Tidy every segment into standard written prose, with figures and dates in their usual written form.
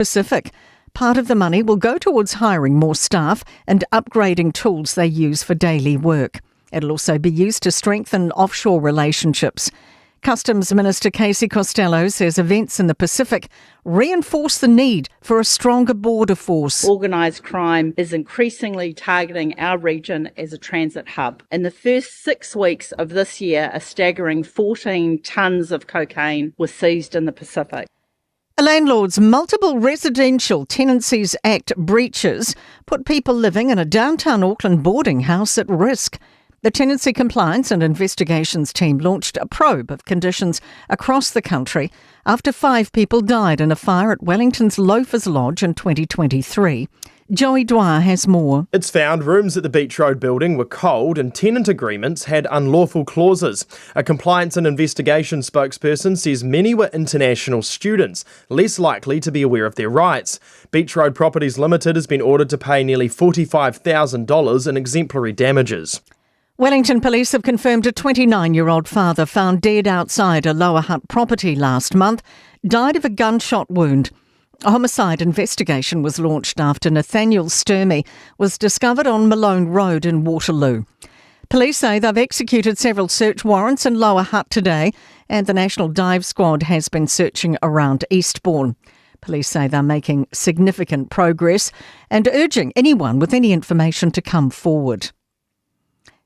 Pacific. Part of the money will go towards hiring more staff and upgrading tools they use for daily work. It'll also be used to strengthen offshore relationships. Customs Minister Casey Costello says events in the Pacific reinforce the need for a stronger border force. Organised crime is increasingly targeting our region as a transit hub. In the first 6 weeks of this year, a staggering 14 tonnes of cocaine was seized in the Pacific. A landlord's multiple Residential Tenancies Act breaches put people living in a downtown Auckland boarding house at risk. The Tenancy Compliance and Investigations team launched a probe of conditions across the country after 5 people died in a fire at Wellington's Loafers Lodge in 2023. Joey Dwyer has more. It's found rooms at the Beach Road building were cold and tenant agreements had unlawful clauses. A compliance and investigation spokesperson says many were international students, less likely to be aware of their rights. Beach Road Properties Limited has been ordered to pay nearly $45,000 in exemplary damages. Wellington Police have confirmed a 29-year-old father found dead outside a Lower Hutt property last month died of a gunshot wound. A homicide investigation was launched after Nathaniel Sturmey was discovered on Malone Road in Waterloo. Police say they've executed several search warrants in Lower Hutt today, and the National Dive Squad has been searching around Eastbourne. Police say they're making significant progress and urging anyone with any information to come forward.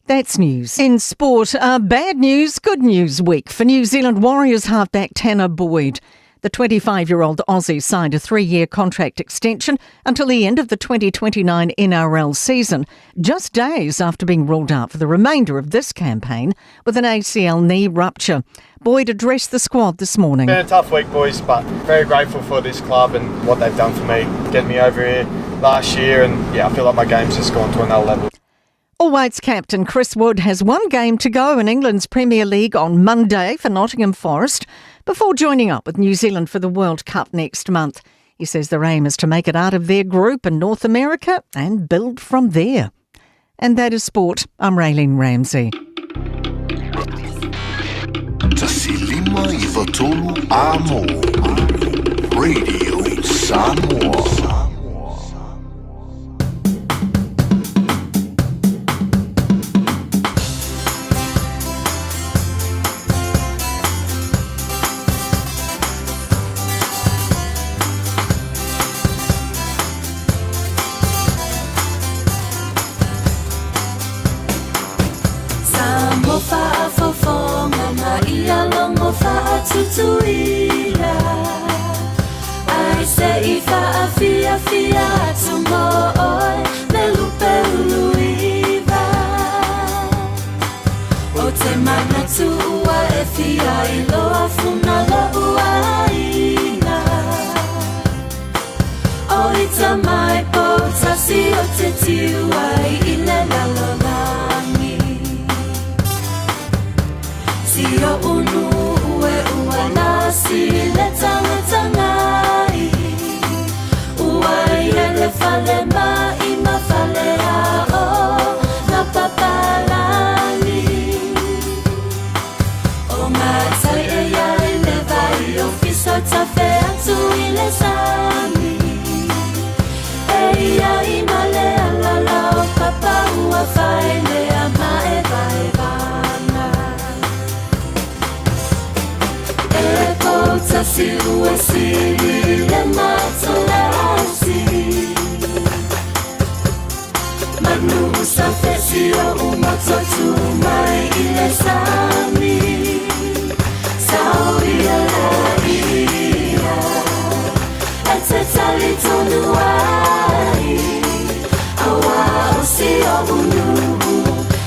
That's news. In sport, a bad news, good news week for New Zealand Warriors halfback Tanner Boyd. The 25-year-old Aussie signed a 3-year contract extension until the end of the 2029 NRL season, just days after being ruled out for the remainder of this campaign with an ACL knee rupture. Boyd addressed the squad this morning. It's been a tough week, boys, but very grateful for this club and what they've done for me, getting me over here last year, and I feel like my game's just gone to another level. All Whites captain Chris Wood has one game to go in England's Premier League on Monday for Nottingham Forest before joining up with New Zealand for the World Cup next month. He says their aim is to make it out of their group in North America and build from there. And that is sport. I'm Raylene Ramsey. Tasilima I Watolu Amo Radio Samoa. Fofogamua ia longo fa'atutuila ai se I fa'afia tungo oi me lupe uluiva o te manatu ua e fia I loa funa loa ina o I tamai po tasi o te tiua I le lalolani Si o unu ue ua nasi le tangatangai Ua ia le fale mai ma fale a o na papalani O matai e iai le vai o fiso tafe atu I le sami E iai ma le alala o papa ua fai le ama e vai vana Tasi ua siri le matolasi Manu sa fesi o umatotu mai I le sami Sau ia la ia E te tali tonu ai Awa o si o unu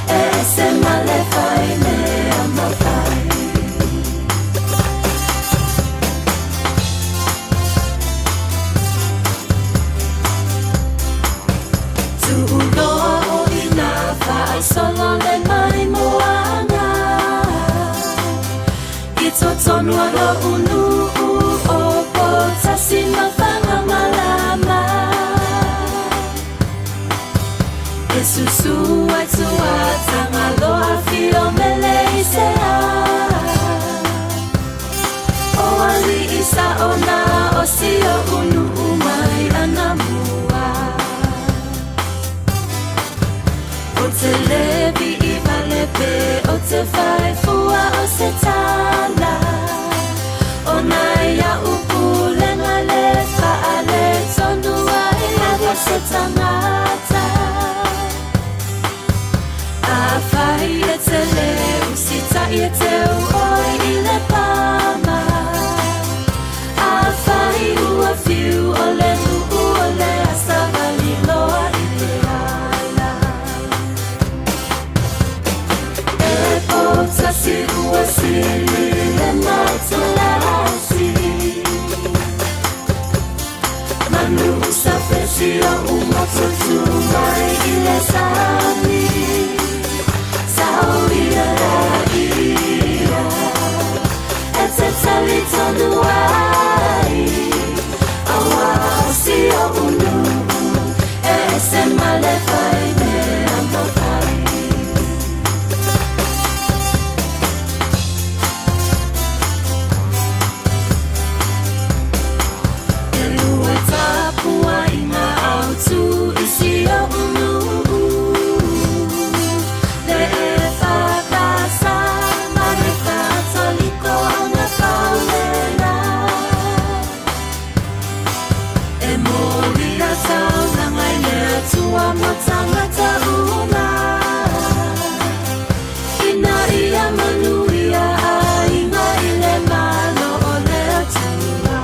E se male fai me ama fai Solo le mai moana I totonua lo unu o po tasi mawhanga malama Sio umotutuma ile sami Sauria ia Etsetali tonuai Awa sio unu Esemale faine ambotai Tu isio unu le fa pasa mare cattolico na paulena e morirà sauna mai le tua motanga tauna ina ia manuia inga ile malo ole tua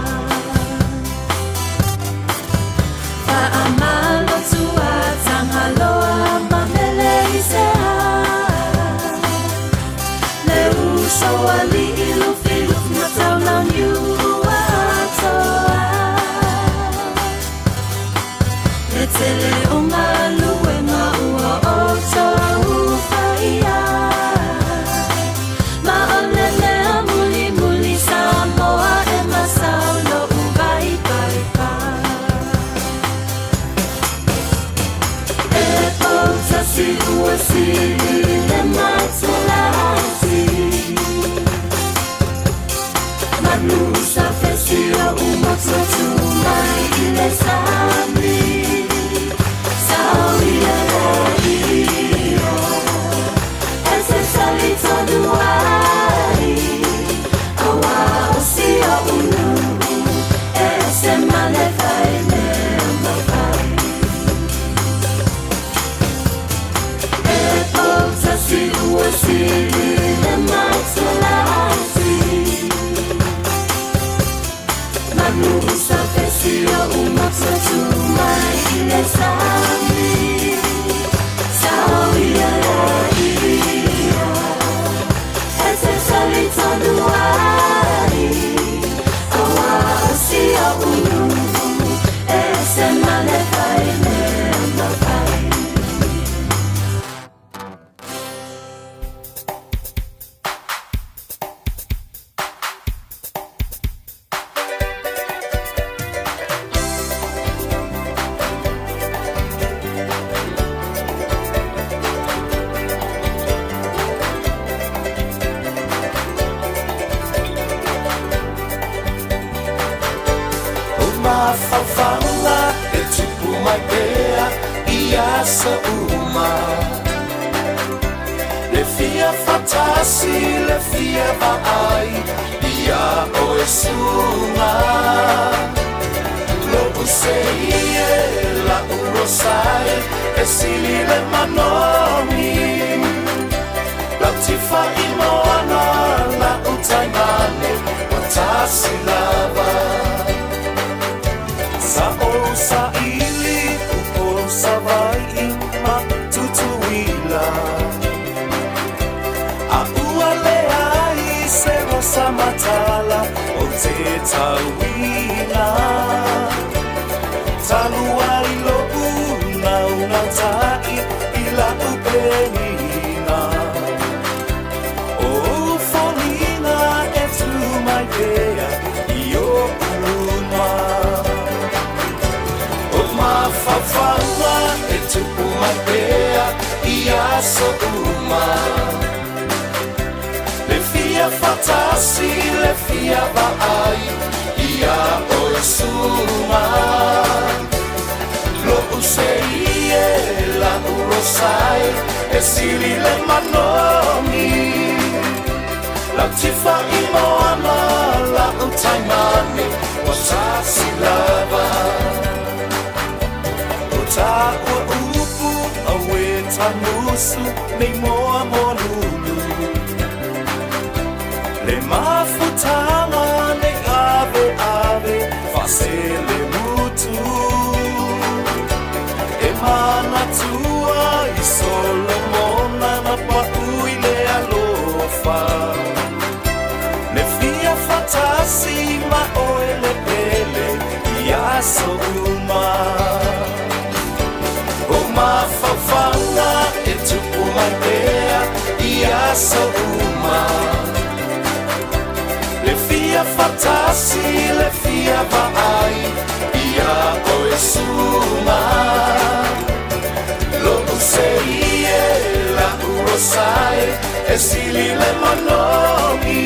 amalo tua tangaloa mamele isea le uso ali ilu filu mataulang yua atoa le tele o malu e maua o tau faia ma ole lea muli muli Samoa e masaulo ubai bai bai Si uasi le matulasi Manusa fesio umototu mai ile sami Sauria ia Ese salito duai Awa osio unu Ese male faine mafai Si uasi le matulasi Manusa fesio umototu mai ile sami Sauria ia Ese salito duai Awa osio unu Ese male faine mafai Fofogamua e tupu mai pea ia sa uma Le fia fatasi, le fia vaai ia o e sunga Lo usei la urosai e sili le manomi La tifa imoana la utaimane watasi lava Sa o sa ili upo sa vai ima tutuila A ua leai se rosa matala o te tauila Talua ilo una tai ila upenina O folina e tu mai pea io uma Fofogamua e tupu mai pea ia so uma Le fia fatasi, le fia vaai ia o e suma Lo usei la urosai e sili le manomi La tifa imoana la utaimane watasi lava Ta ua upu awe tanusu nei moa molulu Le mafutanga nei ave ave fasele mutu E mana tua i Solomona na paui le alofa Le fia fatasi ma oe le pele ia so uma so uma le fia fatasi le fia vai ia o esuma lo sei la urosai e sili le manomi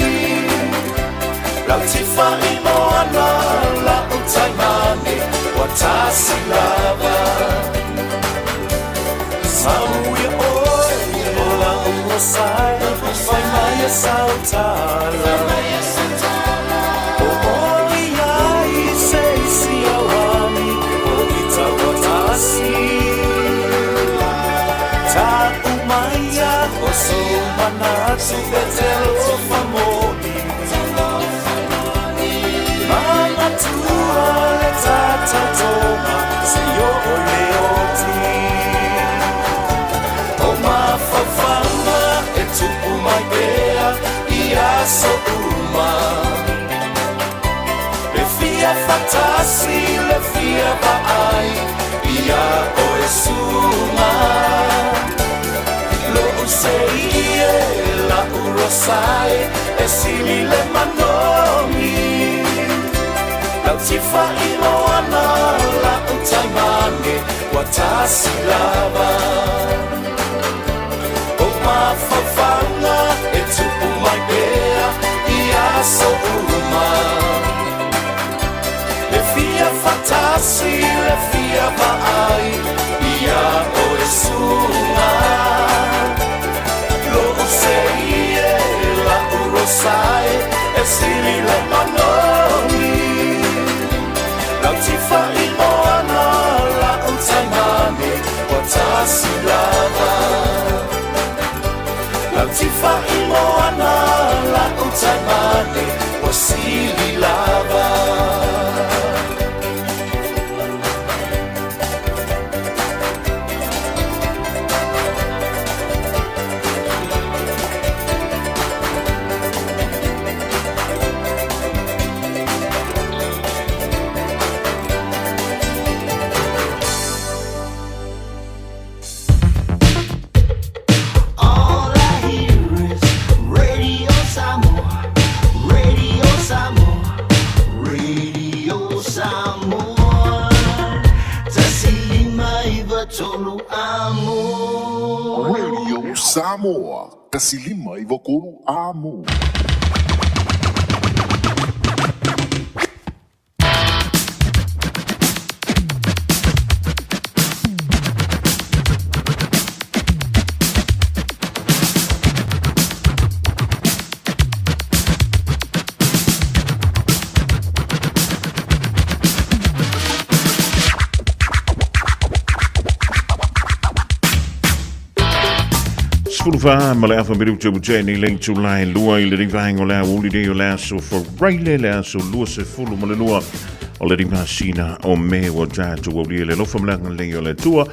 la tifa imoana la utaimani watasi lava Samoa ola urosai vai mai sautala Su betelo famoni Mama tua le tata toma Se io leoti O ma fafama e tu uma bea Ia so uma Le fia fatasi le fia vai Ia o esuma Lo usei la urosai e sili le manomi la tifa imoana la utaimane watasi lava o ma fafanga e tupu mai bea ia so uma le fia fatasi le fia vai ia o esuma Sai e sili le manomi la tifa imoana la utaimane watasi lava la tifa imoana la utaimane wasili lava Samoa, kasilima ivokuru amo. Fulva male afa miru tu jeni leng tu lai lua I le rivang o la uli de o la so for raile la so lua se fulu male lua o le rimashina o me o jatu o le lo fam lang le o le tua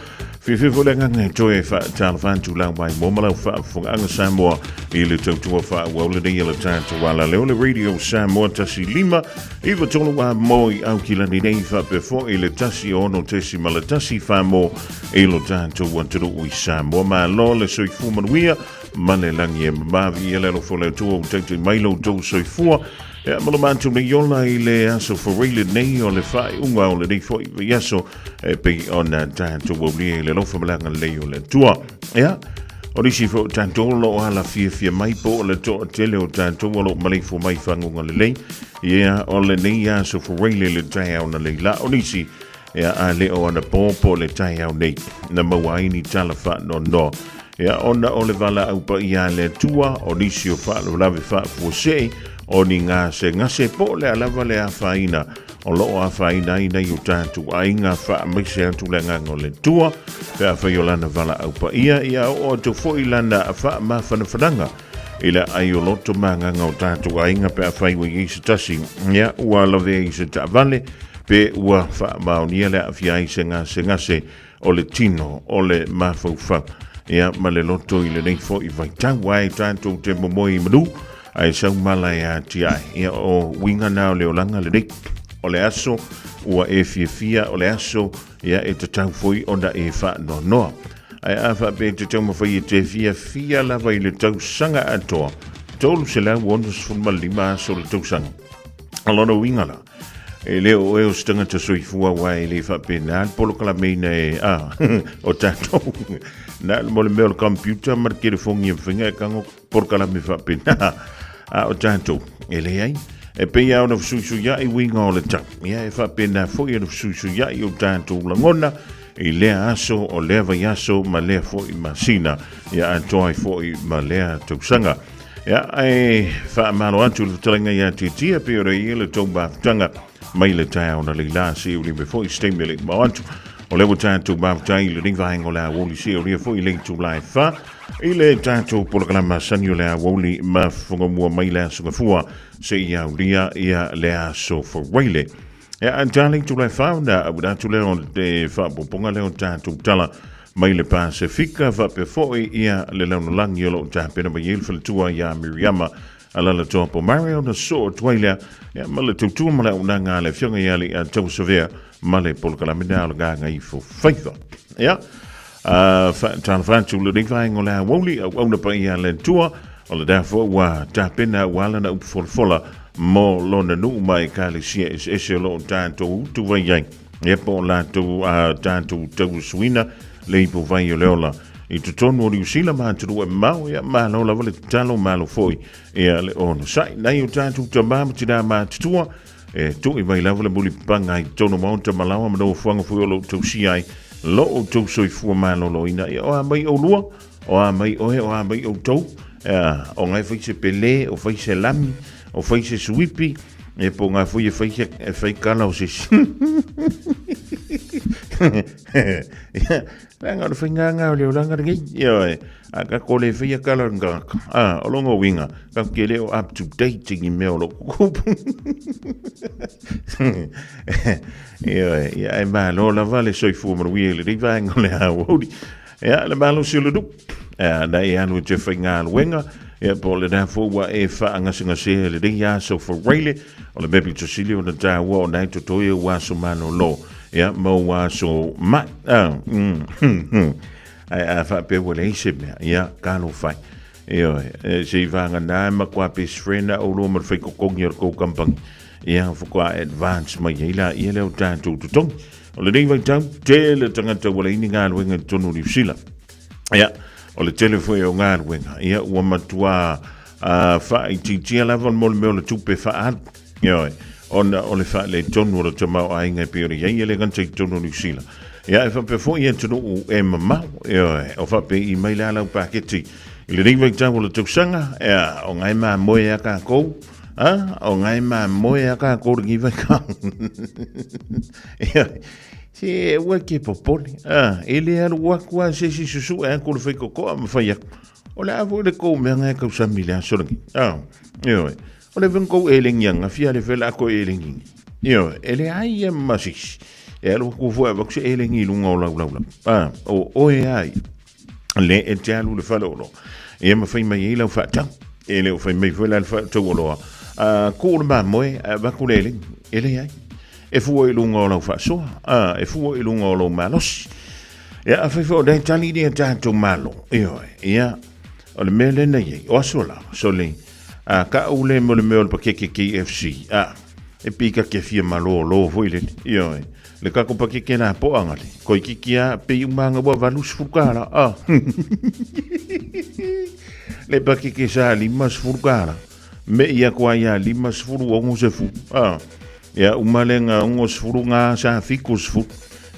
fi le ngang joy fa tal fan tu lang bai mo mala fa fong ang Samoa I le tu fa o le de le jatu wala le radio Samoa tasi lima iwa tonu wa moi au kila ni nei fa before I le tasi ono tesi mala tasi fa mo I lo jatu wa tu o Samoa ma lo le so fu manuia male langi e mavi ele lo fo le tu o te mailo do so fu ya malo mantu le yola I le aso for really nei o le fai unga o le dei fo yaso pe ona tanto o le lo fo malanga le o le tua ya o disi fo tanto lo ala fia mai po le to tele o tanto lo mali fo mai fangu le ya o le nei aso for really le tai ona le la o disi ya ale o ana popo le tai au nei na mawai ni tala fa no ya ona o le vala au pa ia le tua o disi o fa lo lave fa fo sei o ni ngase po le alava le afaina o lo afaina ina yu tatu ainga fa mese atu le ngangol le tua pe afa yolana vala au pa ia o to fo ilana fa ma fananga ila ayo loto manga ngau tatu ainga pe afa i tasi ya ua love I se vale pe ua fa maunia le afia I ngase o le tino o le mafaufa ya male loto ile nei fo I vai tawai tatu te momoi madu ai sau mala ya tia ia o winga na le olanga le dik o le aso ua e fia o le aso ia e te tau foi onda e fa no ai afa pe te tau mawhai te fia lava i le tausanga atoa. Tolu se lau wonus fulmalima so le tausanga. Alona wingala. E leo e o stanga te soifua wai le whapena polo kala meina o tātou. Nā mole mea o computer markere fongi e whinga e kango polo kala me whapena o tātou. E le ai. E pei au na fusuisu ya i winga o le tau. Ia e whapena foi na fusuisu ya i o tātou langona. I lea aso o lea vai aso ma lea foi masina. Ia atoa i foi ma lea tausanga. Ia e whaamalo atu le talenga ia titia pe ora i le tau bātanga. Mai le tau na le la si uli me foi stemele ma atu. O lewo tātou bātai le ringvahengo le Aoauli si uli foi le tu lai wha. I le tātou polokalama sani o le Aoauli ma Fofogamua mai le aso ngafua se i aulia ia le aso Fofogamua. Ia antale tu lai wha na abudatu leo te whapoponga leo tātou tala mai le Pasifika whapefoi ia le launalangi o lo tāpena mai ilfele tua ia Miriama alala topo Mario na so twaila ya male tutu male unanga le fionga yali a tau severe male polkalamina o ganga i fo faitha ya tan fantu le dingvaing o la Aoauli o na pa ia le tua o le dafo wa tapena wala na upfolfola mo lona nu mai kali sia is lo tanto tu vai e po la tu tanto tu suina le po vai o leola I tu tonu o riusila ma tu e mau ia ma no la vale talo malo foi e le ono sai nai o tanto tama tira ma tua e tu I vai la vale buli panga I tono monta malawa ma no fuanga foi o lo tu si ai lo o tu soi fu malo lo ina o mai o lua o mai o mai o tu o ngai foi se pele o foi se lami o foi se swipi e po nga foi e fai kala o se Nga o whinga o leo langa ringi Ioi Ka kole whia kala nga O longo winga Ka ke leo up to date I meo lo kupu Ioi Ia e malo la vale soi fu marui Le riva ingo le Aoauli Ia le malo si lo dup Na e anu te whinga al wenga Ia po le na fua e wha angasinga se Le ringa so for reile O le mepi to sili o na tawa o nai to toia waso mano lo Ia mo waso ma ai fa pe wole se me ia kalo fai se vanga na ma kwa pe sfrena o lo mo fe ko kongi ko kampang ia fo kwa advance ma ia ia le tanto to tong o le ding vai tang te le tanga te wole ni ngal wenga tonu li sila ia o le telefone o ngal wenga ia o matua fa I ti level mo le tupe fa ia ona o le fa le tonu o te mau ai ngai pe ia le gante tonu li sila Ja, fa pe fo ia tonu e mama o fa pe I mai la paketi I le ringa tau le tuksanga o ngai ma moe ka ko o ngai ma moe ka ko ringi vai ka se wa ke popoli ele al wa kwa se susu e ko le fe ko ma fa ia o la vo le ko me nga ka sa milia so ringi o le ven ko elengyanga fia le vela ko elengi ele ai masis e lo ku vo va ku elengi lunga o la o e ai le e jalu le falolo e ma fai mai la fa ta ele o fai mai vela fa to lo ko ma moe va ku le ele ai e fu e lunga o la fa so e fu e lunga o lo malos e fa fo dai tali di tanto malo ia o le mele nei o sola sole ka ule mo le meo pa ke KFC e pika ke fia malo lo voile le ka ko pa ke na po angale ko kia pe umanga bo valus fukara le pa ke sa limas fukara me ia kwa ia limas furu o se fu ya umalenga ngos furunga sa fikus fu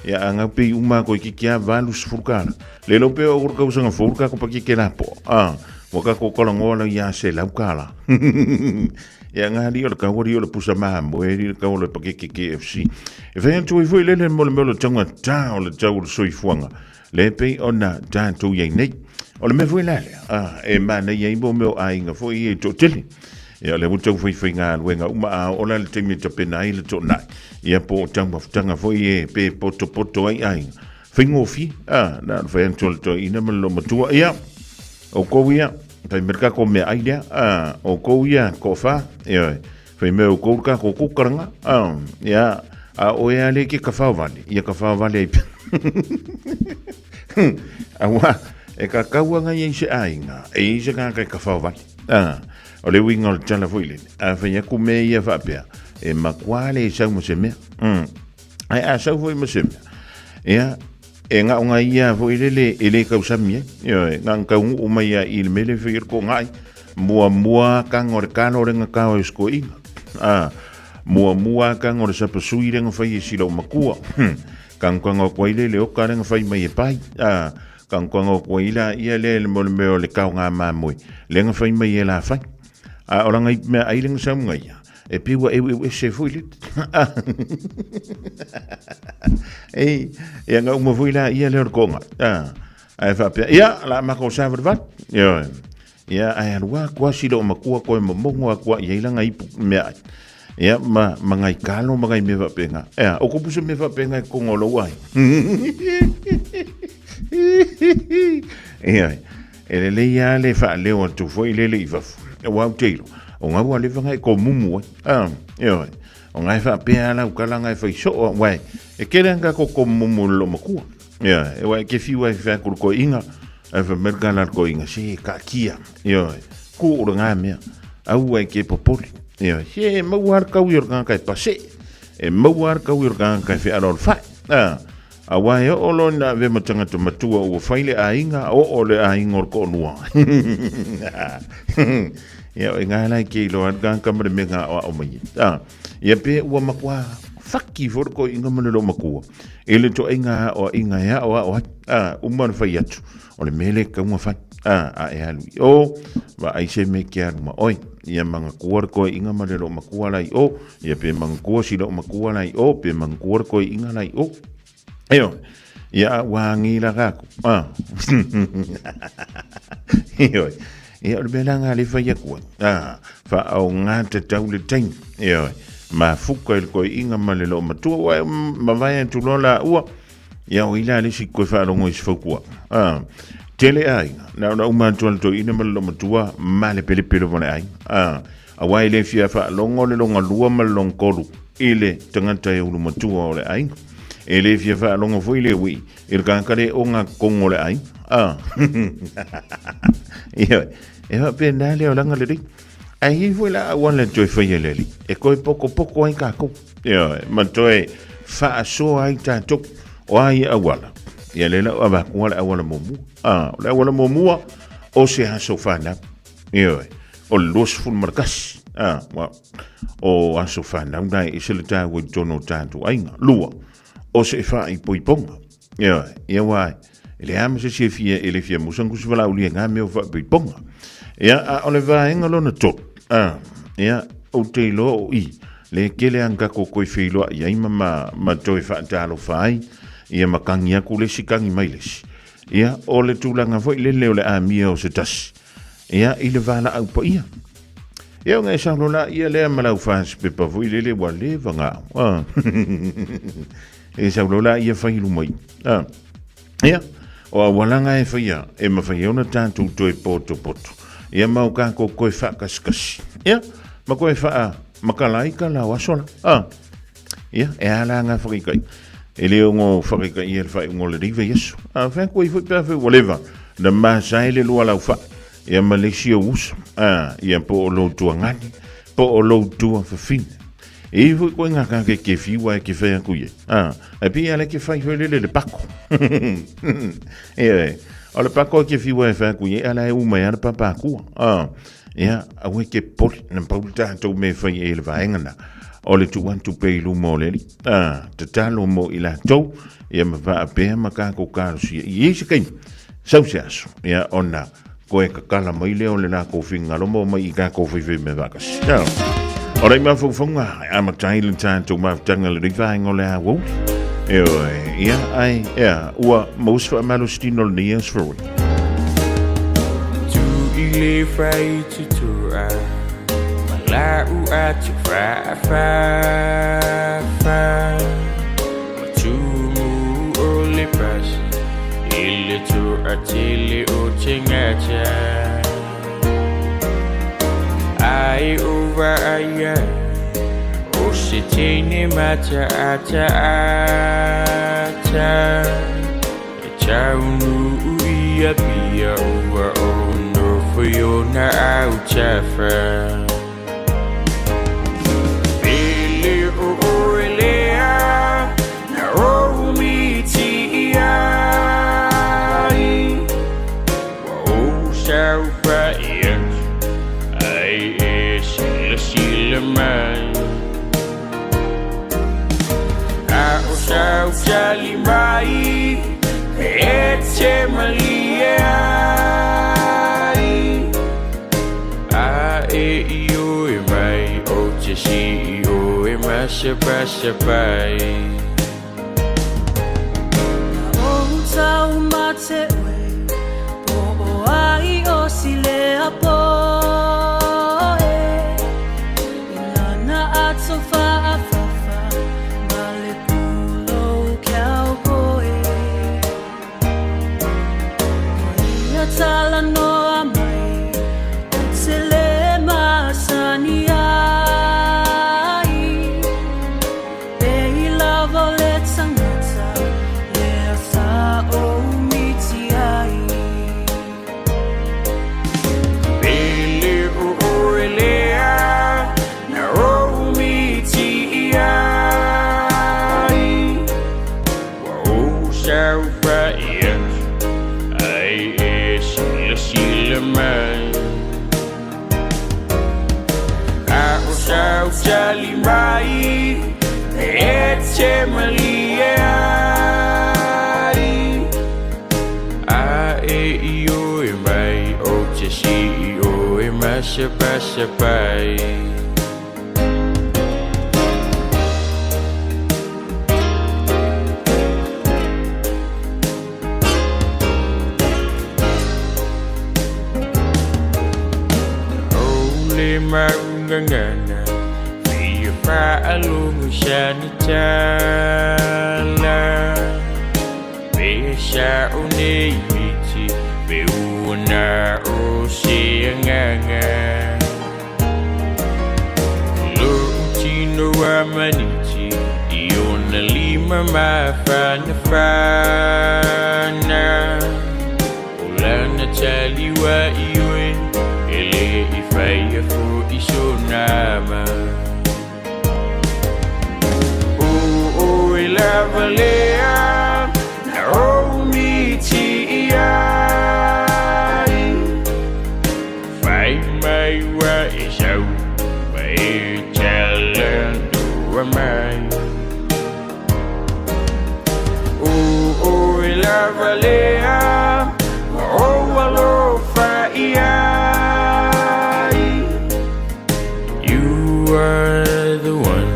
ya anga pe uma ko kia valus fukara le lo pe o ka usanga furka ko pa ke na po Waka ko kolongola ia se laukala. Ia ngari o ka wori o le pusa mambo e ka o le pakeke KFC. E fai antu I foi lele mo le melo tanga ta o le tau le soifuanga. Le pei ona tanto ia nei. O le me foi lele. E mana ia imbo meo ainga foi e to tele. Ia le mutau foi ngā luenga uma o le temi te pena I le to nai. Ia po tanga foi e pe poto ai ainga. Fai ngofi. Na fai antu le to ina malo matua ia. O kouia, fai merka ko me aidea, o kouia ko fa, fai me o kouka ko kukaranga, o ea le ke ka whawale, ia ka whawale ai Awa, e ka kauanga i se ainga, e se ngā kai ka whawai. O le winga o tala fuile, a whaia kume ia whapea, e makwale e sau mo se mea. Ai a sau fui mo se mea. Ia, e ngā unga ia fuile e le kausami, ngā kaungu umai a il mele whir ko ngai, mua kangore kano renga kao e sko inga. Mua kangore sapasui renga whai e sila o makua. Kangkwanga kwa ile le oka renga whai mai e pai. Kangkwanga kwa ila ia le mole meo le kao ngā mamoi. Lenga whai mai e la whai. Oranga i mea ailenga sa mga ia. E piwa e se fuile. Ei, ia ngā uma fuila ia le orkonga. Ai whapea. Ia, la mako sa vat. Ia, ai arua kwa sila o makua koe mamongo a kwa iailanga ipu mea ai. Ia, mangai kalo, mangai me wapenga. Ia, o kupusa me wapenga e kongolo wai. Ia, ele le ia le wha leo atu fo ile le iwafu. Wau teiro. O ngā wale wanga e ko mumu ai. Ia, o ngai wha pēa lau kalanga e whaiso wai. E kerenga ko mumu lo makua. Ia, e wai ke fiwa e wha kuru ko inga. E wha mergana ko inga se ka kia. Ia, ku ura ngā mea. Au ai ke popoli. Ia, he mauar kau iorgan kai pase. E mauar kau iorgan kai whi arol whai. Awai o lo na ve matanga to matua o whaile a inga o le a inga or ko nua. Ia, e ngā lai ke ilo atgang kamare me ngā o mai. Ia pe ua makua whaki for ko inga mana lo makua. Ele to inga o inga ya o umar whai atu. O le mele kaunga whai. A e alui. O, wa aise me ke aruma. Oi, ia manga kuar ko inga mana lo makua lai o. Ia pe manga kua si lo makua lai o. Pe manga kuar ko inga lai o. Eo, ia wangi la kako. Eo, ia le bela ngā le whai akua. Wha au ngā te tau le taim. Eo, ma fuka il koe inga ma le lo matua. Wai, ma vai an tulola ua. Ia o ila le si koe whaarongo is whakua. Tele ai, na umantua le to ina ma le lo matua, ma le pele pele wane ai. Awai le fia whaalongo le longa lua ma le longkolu. Ile tangata e ulu matua o le ai. E le fia wha longa fui le ui. I rakankare o ngā kongo le ai. Ia, e wa pēnā leo langa le ri. Ai hi fui la awan le toi whaia le li. E koe poko ai kako. Ia, ma toi wha aso ai tātok o ai awala. Ia le la abakua le awala momu. Le awala momua o se haso whana. Ia, o le los fun markas. O aso whana. Unai isele tā ui tono tātu ainga. Lua. O se fa i poiponga. Ia wai. Ele ama se fia ele fia musangu se wala uli ngā meo fa poiponga. Ia o le vaenga lona tot. Ia o te lo o i. Le kele anga ko koe whiloa ia ima ma toi fa talo fai. Ia makangi aku le sikangi mailes. Ia o le tūlanga foi le leo le amia o se tas. Ia i le vala au pa ia. Ia ngai saulola ia le amalau fans pepa foi le wale vanga. E saulola ia whailu mai. Ia, o a walanga e whaia, e ma whaia ona tātou toi poto. Ia mau kā ko koe whakaskasi. Ia, ma koe wha makalai ka lau asola. Ia, e ala ngā whakikai. E leo ngō whakikai ia whai ngō le riva yesu. Whai koe whai pēwhi walewa, na māsai le lua lau wha. Ia Malaysia usa. Ia po o lou tua ngani, po o lou tua whawhine. E fui koe ngā kāke ke whiwa e ke whai aku ye. E pi ale ke whai hoi le pako. O le pako e ke whiwa e whai aku ye, ala e umai ana papakua. Ia, au e ke poli, na pauli tātou me whai e le vaengana. O le tuantu peilu mo le li. Te talo mo i la tau, ia ma wha a pēha ma kāko kāro sia. I eise kei, sau se aso. Ia ona, koe kakala mai leo le nā kōwhinga lomo mai i kāko whiwhi me wakas. Ciao. Ora ma Fofogamua, ama taile tātou mawtanga le rivaenga o le Aoauli. Ia, ai, ua mauswa malustino le nias furui. Tu ile frai tutura, malau atu fa. Matumu ole pasi, ile tu atile o chengacha. Ai over aya o se tene mata ata e chau fafa Pele uulea na omiti ai Wa usau faiat ai e sila mai A usau jali mai e te malia Io e mai o te si o e masa pai O tau mate we o ai o sile apo Ilana atso fa male pulo kiau koe Ia tala no amai o te le masani ai Ei lava le tangata le asa o miti ai Pele uulea na omiti ai Wa usau faiat ai e sila mai A usau jali mai e te malia A io e mai o te si o e masa pai Ole maungangana Fia fa'alungu sana tala Besa une imiti Beuna o sianganga Lutino amaniti Iona lima mafana Olana taliwa iwe Ele ifaya fu isonama Ilavalea na omiti ai Fai mai wa isau Mai talando mai Ilavalea o walo fai ai You are the one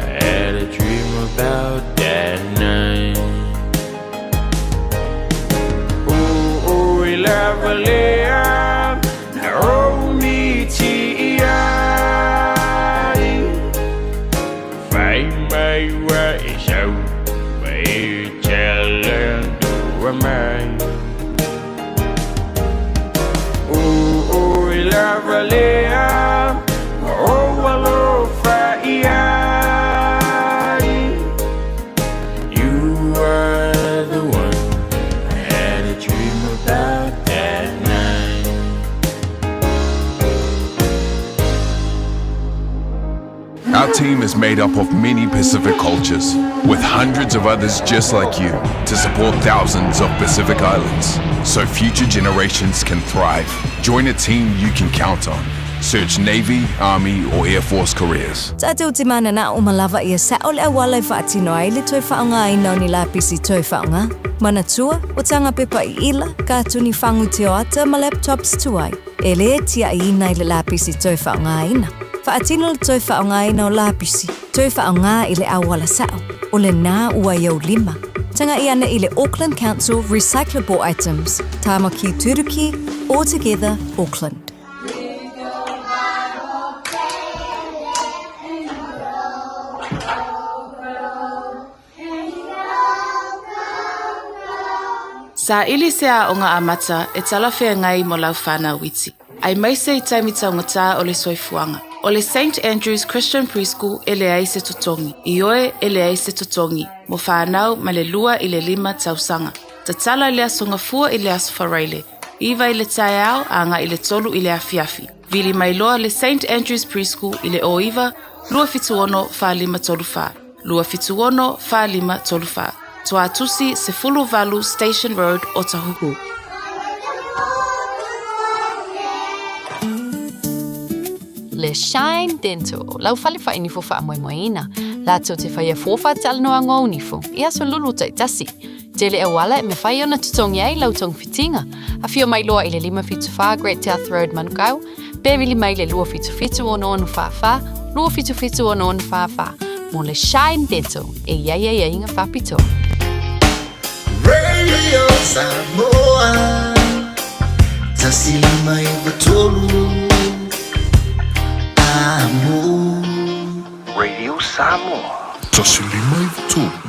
I had a dream about that night Ilavalea na omiti ai Fai mai wa isau Mai talando mai Ilavalea o walo fai ai You are the one I had a dream about that night Our team is made up of many Pacific cultures, with hundreds of others just like you, to support thousands of Pacific Islands, so future generations can thrive. Join a team you can count on. Search Navy, Army, or Air Force careers. Tateu timana na umalava ia sa ole awala faatino ai le toi faanga ina ni lapisi toi faanga. Manatua o tanga pepa I ila ka tuni fangu te ata ma laptops tuai. Ele tia ina ile lapisi toi faanga ina. Faatino le toi faanga ina o lapisi. Toi faanga ile awala sao. Ole na ua iau 5. Tanga iana ile Auckland Council recyclable items. Tamaki Turuki, all together Auckland. Sa ili sea o ngā amata e talawhea ngai mo lau whānau witi. Ai maise I taimita o ngata o le soifuanga. O le St. Andrew's Christian Preschool e le aise totongi. I oe e le aise totongi. Mo whānau ma le 2 I le 5 tausanga. Ta tala I le asonga fua I le aswharaile. Iwa I le tae au, anga I le tolu I le afiafi. Vili mai loa le St. Andrews Preschool i le oiva, lua fituono fa lima tolufa. Lua fituono fa lima tolufa. Toa tusi se fulu valu Station Road o Tahuhu. Le Shine Dental, lau fale fa ini fofa moe moeina. La to te whaia fofa tal noa ngau nifu, ia so lulu tai tasi. Tele Aoala me whai ona tutongi ai lau tong fitinga. A fio mai loa i le 5 Great South Road Manukau, Bevili mai le lua fitu ono onu whawha, lua fitu ono onu whawha. Mo le Shine Dental, e ia inga whapito. Radio Samoa, tasili mai batolu. Radio Samoa. Tasili mai batolu.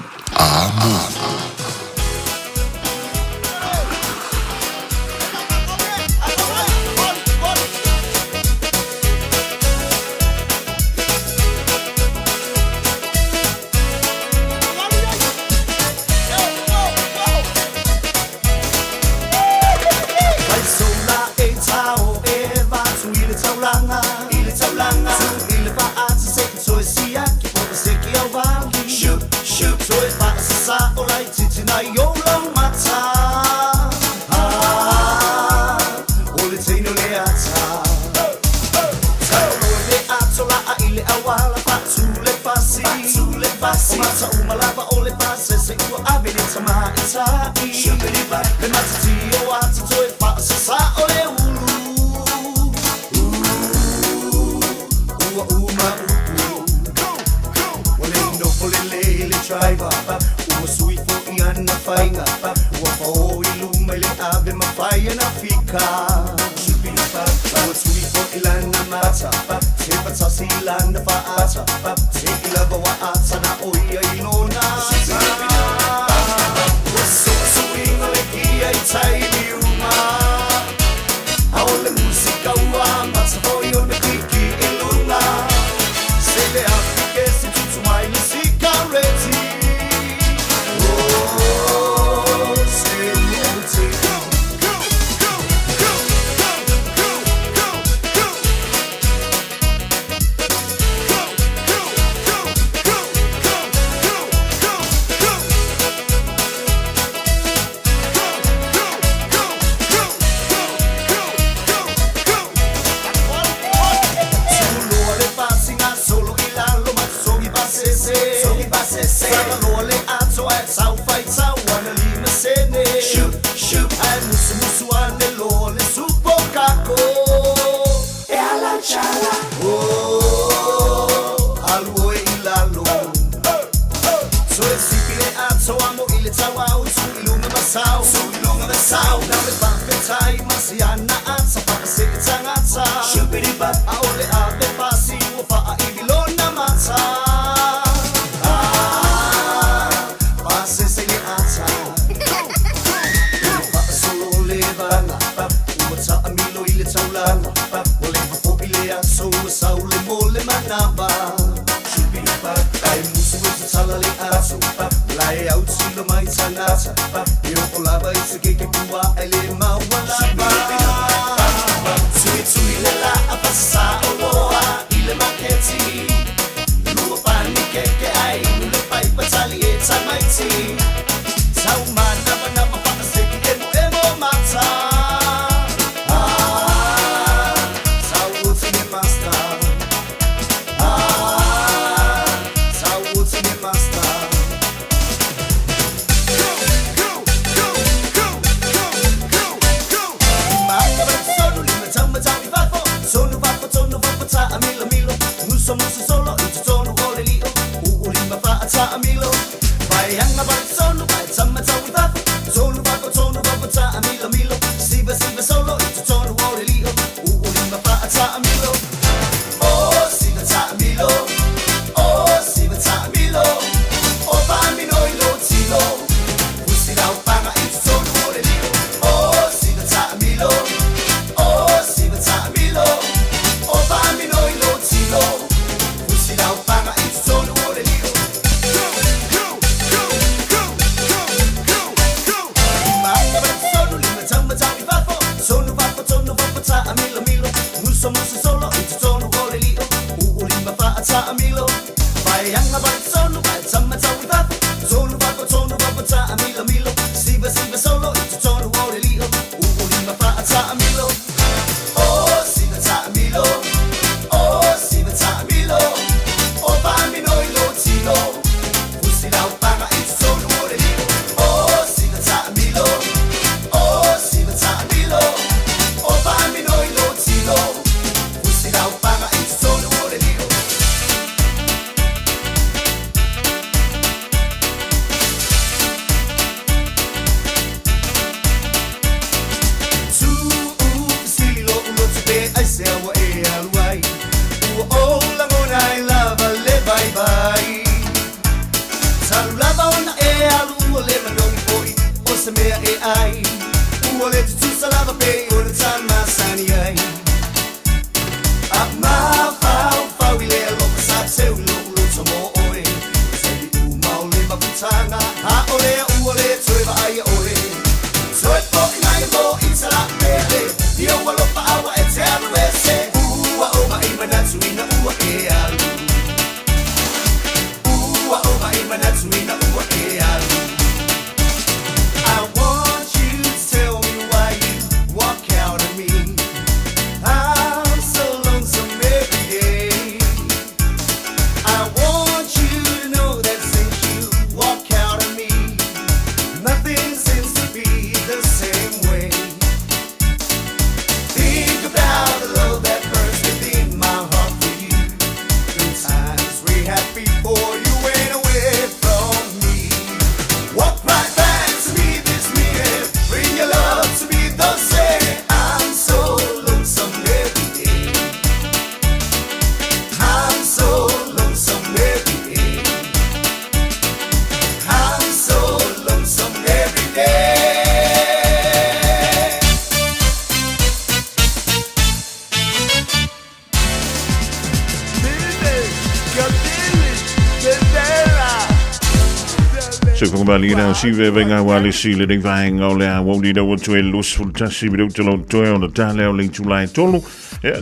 Malina, Sive, Venga, Wally, Seal, the Vang, Ola, Woli, the Woodway, Looseful Tassi, Biduto, Toil, the Tale, Link to Line Tolo,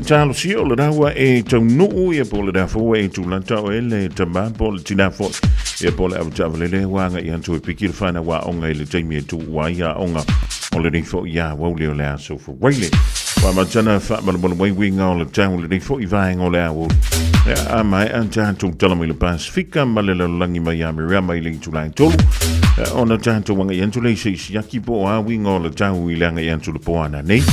Talo Seal, the Dawa, a to no, a bullet for way to Lanto, a Tabapol, Tinafo, a Pola of Javale, Wanga, and to a picky fan of Wanga, the Jamie to Waya Onga, already for Ya, Woli, so for Whaley. Mamajana Fatman way wing all the time with the 45 all hour. I might enter to tell me the Pacifica, Malilla Langi Miami, Ramailing to Line Tolu. On the time to one entulations, Yakipo, wing all the time we lang into the Poana name.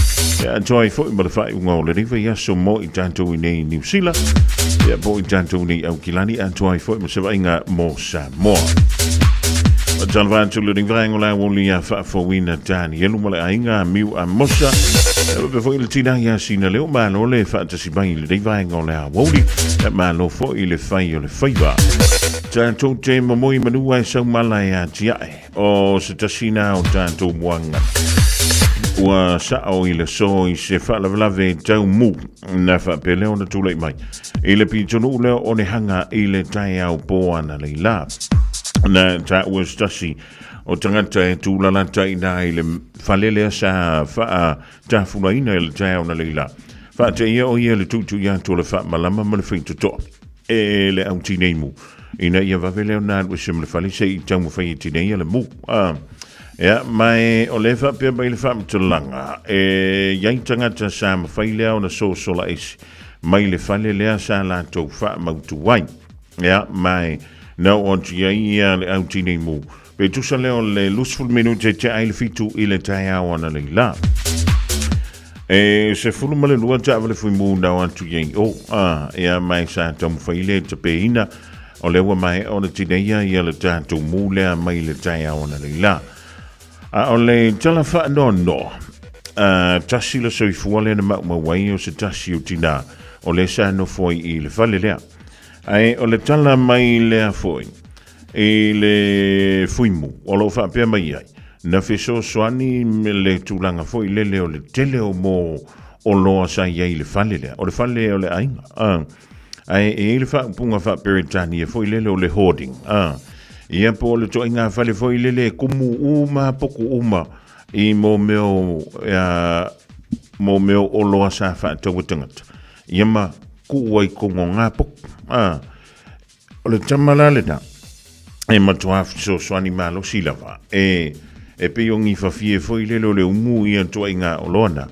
Enjoy for the fight all the river, yes, so more Tanto in New Zealand. Yeah, boy Tanto ni Aukilani, and try for Mr. more Samoa. John Van to Luding Vangola, only a fat for winner Dan, Yellow Inga, Mew and Mosha. Before the Tina Yasin, a little man, only fantasy by the Vangola, Woli, that man low for il fire favor. Jan to Jame Moy Manua, so Malaya, Jai, or Satashina, Tanto Wanga. Wa Sao il so is a fat of lave, Joe Moo, never Peleona too late, mate. Il Pitonula on the hanger, il Tayao Boan, and la. Na ta was tasi o tangata tu lana tai na ile falele sa fa ta fulaina ile tai ona leila fa te ia o ia le tutu ia to le fa malama ma le fitu to e le au tineimu ina ia va vele ona o sim le fali sei tamu fa i tinei le mu ya mai o le fa pe ba ile fa mtulanga e ia tangata sa ma fa ile ona so sola is mai le falele sa la to fa ma tu wai ya mai no on ia le au tini mu pe tu sa leo le lusful minute te ai le fitu ile tai ona le la e se fulu male lua ta vale fu mu na on tu ia ia mai sa tom faile te peina o le wa mai ona tini ia le ta tu mu le mai le tai ona le la o le tala fa no tasi le so fu le na ma wai o se tasi utina o le sa no foi il vale le ai o le tala mai le foi e le fuimu o lo fa pe mai ai na fiso soani le tulanga foi le o le tele o mo o lo sa ia le fale le o le fale o le ainga ai e le fa punga fa peritani foi le o le hoarding ia po le to inga fale foi le kumu uma poku uma i mo meo o lo sa fa to wutanga ia ma kuai kongo ngapo o le tamalale na e matuaf so animalo silava e pe yongi fa fie foi le umu ia to inga olona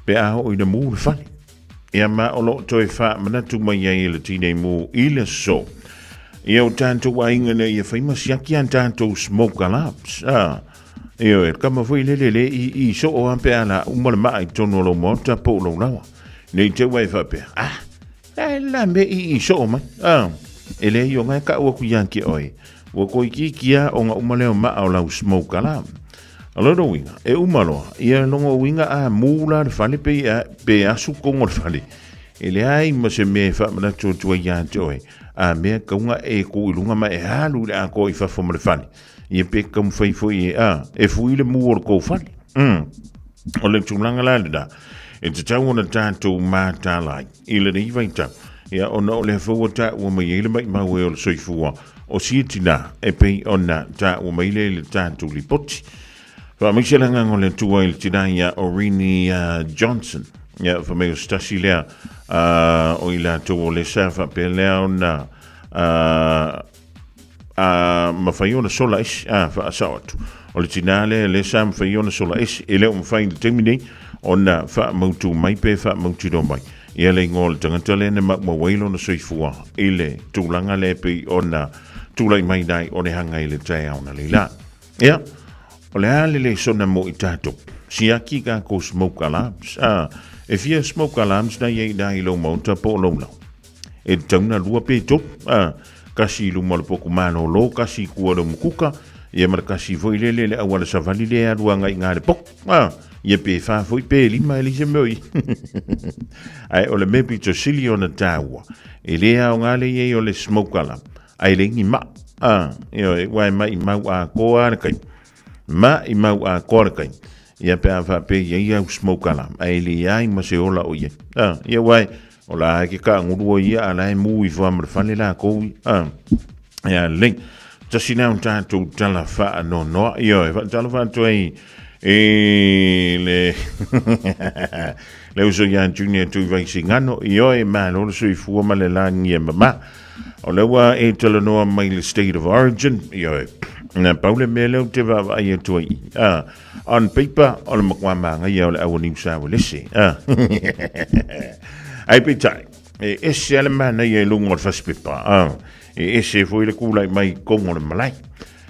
pe a o ina mu le fali ia ma o lo to e fa mana tu mai ia le tine mu ile so ia o tanto wa inga ne ia faima siaki an tanto smoke alarms ia e kama foi le i so o ampe ala umale mai tono lo mota po lo lawa nei te wa fa pe la me i so mai ele yo ngai ka o ku yanki oi wo ko kia o nga umale o ma o la smoke alarm alo do winga e umalo ia longo winga a mula fale pe asu ko ngol fale ele ai mo se me fa na to ya joy a me ka nga e ku ilunga ma e halu a ko i fa fo mo fale ia pe kam foi e fu ile mu ko fale o le tulanga la da e te tau na tanto ma ta lai ile ni vaita ia ona o le fawata o mai ele mai ma we o soifua o sitina e pe ona ta o mai le tanto li poti fa mi sela nga ngole tua il tinaya Orini Johnson ia fa me stasi le o ila to le safa pe le ona ma faiona sola is fa asautu o le tinale le sam faiona sola is ele o fain termine ona fa mautu mai pe fa mautu do mai ia le ngol tangata le na ma wailo na soifua ile tulanga le pe ona tulai mai dai o le hanga ile tai ona le la ia o le ale le sona mo i tato siaki ka ko smoke alarms e fia smoke alarms na ye dai lo monta po lo no e tangna lua pe to kasi lu mo po kumano lo kasi ku lo mukuka ia mar kasi foi le awala savali le aru nga ngare pok ia pe fa foi pe lima eli se moi ai o le mepi to silio na tawa e le a ngale ye o le smoke alarm ai le ngi ma io e wai mai mau a ko ar kai ma i mau a ko ar kai ia pe fa pe ia smoke alarm ai le ai ma se ola o ye ia wai ola ke ka nguru ia ala mu i fa mar fa le la ko ia le tasina un tātou tala wha no noa io e tala wha toi le le uso ya junior tu vai singano io e man o sui fu ma le langi e mama o le wa e tala noa mai le state of origin io na paule me le te va ai toi on paper o le makwama io le awani sa le si ai pitai e se le mana ye lungo faspipa e se foi le kula mai kongo le malai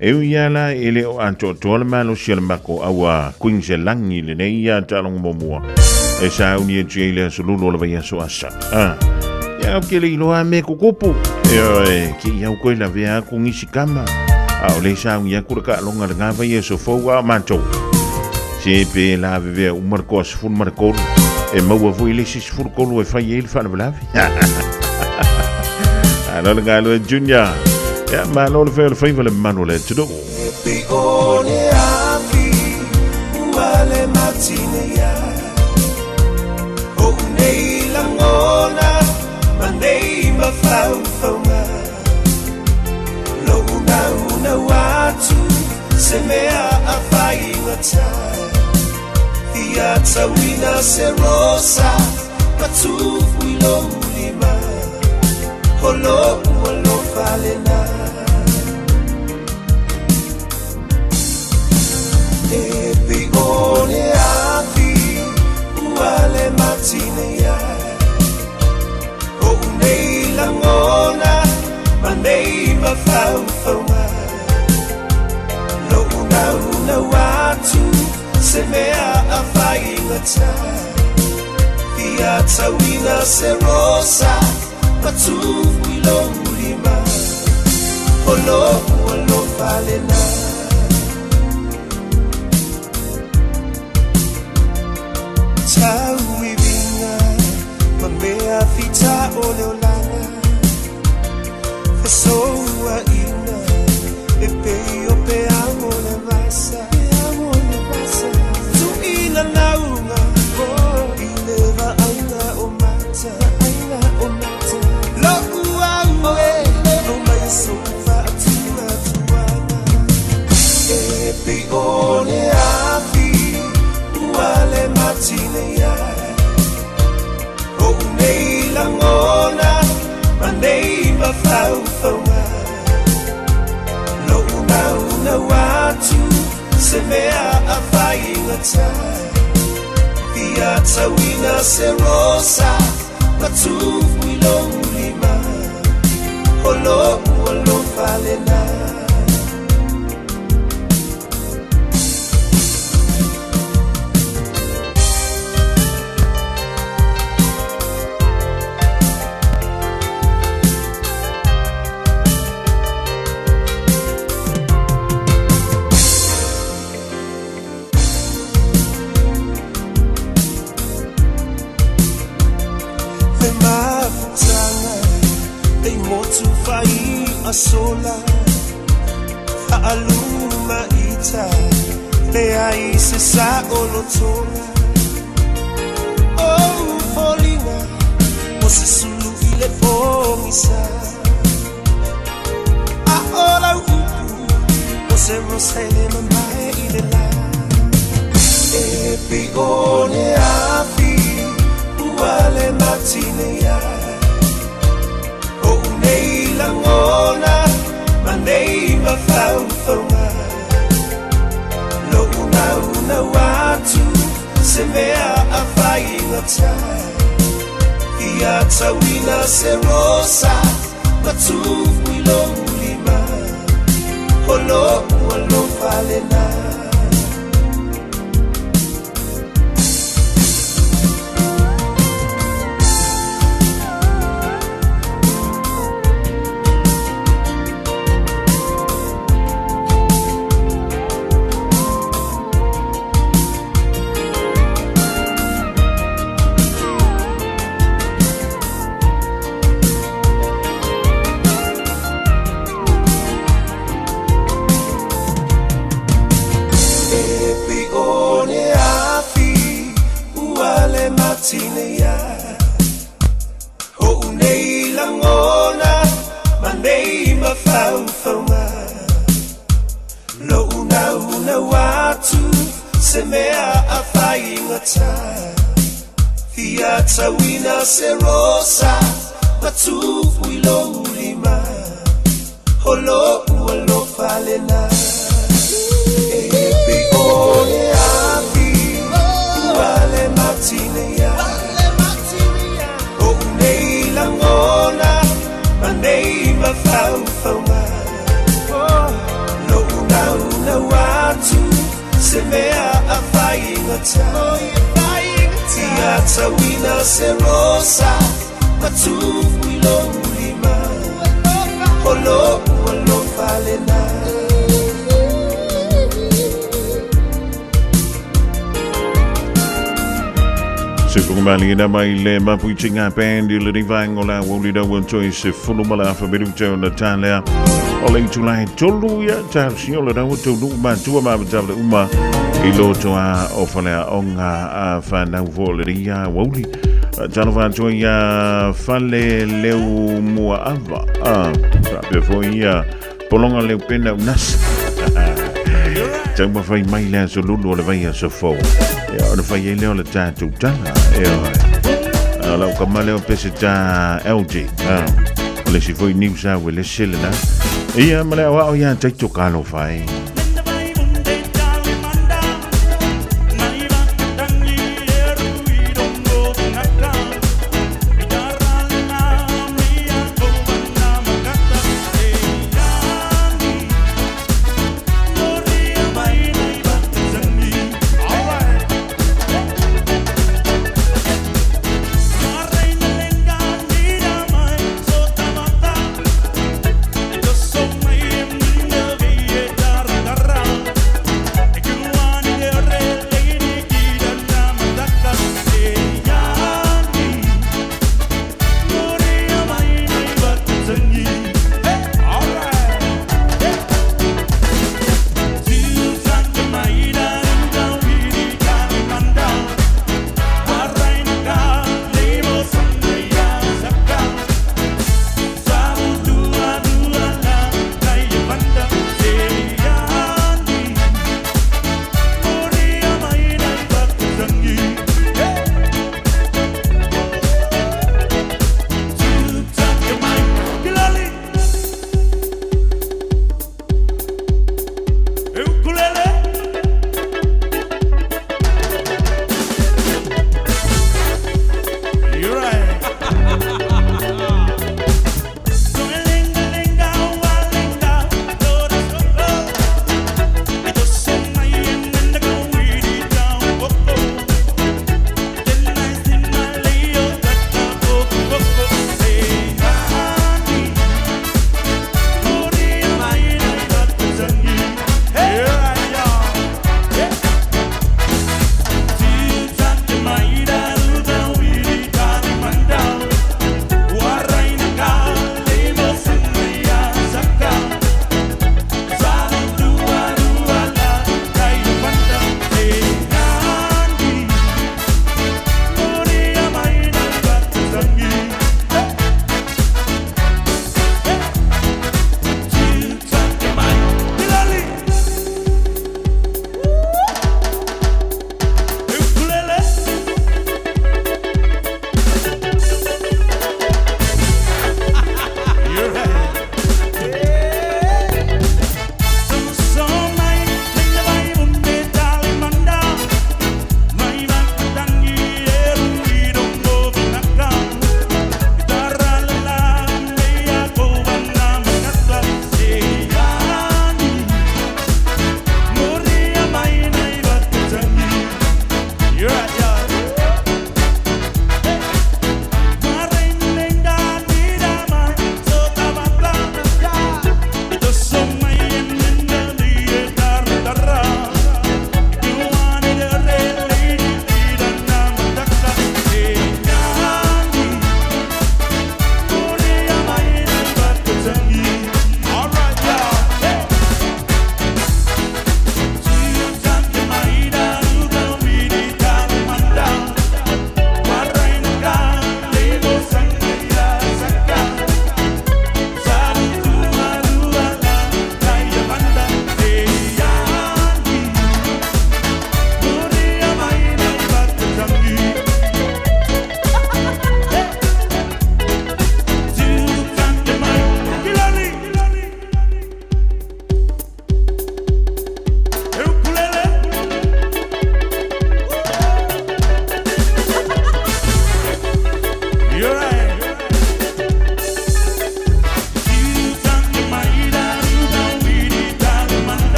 e uiala ele o anto tole malo sia le mako awa Queenslangi le nei ya talong momo e sa uni e jele so lulo le vai so asa ya ke le lo ame kokopo e ki ya ko la vea ku ngisi kama a le sa uni ku ka longa le ngava ye so fo wa manto se pe la vea u marcos fu marco e mo vo ile si fu ko e fa ye il fa la blavi allora galo junior ja maar lo veel favor manuele te do Pione afi uale matine ya o nei langona mandei ma fauma lo una watu se mea afai ngata Fia tawina se rosa patu wilo lima Holo walo falena Epi one afi uale matine ya O nei langona manei mafaufauma No una watu se mea afai ngata Fia tawina se rosa Patu wilo lima Holo falena Tau ibinga Mamea fita ole olana Fasoa ina Epe ope amo le vasa Tu ina naunga Ileva aina o mata Pione afi uale matine ya O nei langona manei mafaufauma No una watu se mea afai ngata Fia tawina se rosa patu wilo lima Holo falena Sola Fa'aluma ita Leai se sa olotola Oh, folina O se sulu ile fomisa Aola upu O se rosele mamae ile la Epi one afi Uale matine ya O nei langona Manei mafaufauma No una watu Se mea afai ngata Ia tawina se rosa Patu wilo lima Holo falena matine ya O nei langona manei mafaufauma una watu semea afai ngata Fiata wina serosa Batu wilo ulima Holo ualo falena Ebi ole api Uale matine ya O unei langona Manei mafau fauma No una watu Semea afai ngata Tiata wina serosa Batu wilo ulima Holo ualo falena Sukumali na mai le mapuichinga pendi le divangola wulida wonchoi se fulumala fa berucho Natalia Ole July toluya tapsiola da wotolu ma tua ma betale uma iloto a ofala onga fa na voleria woli Janova joya fale leu mua ava sabe foi polonga leu pena unas Jamba fai mai la so lulu le vai so fo ona fai le ole tatu tanga ala kamale o pese ta LG le si foi news a le selena ia male wa ya tatu kalo fai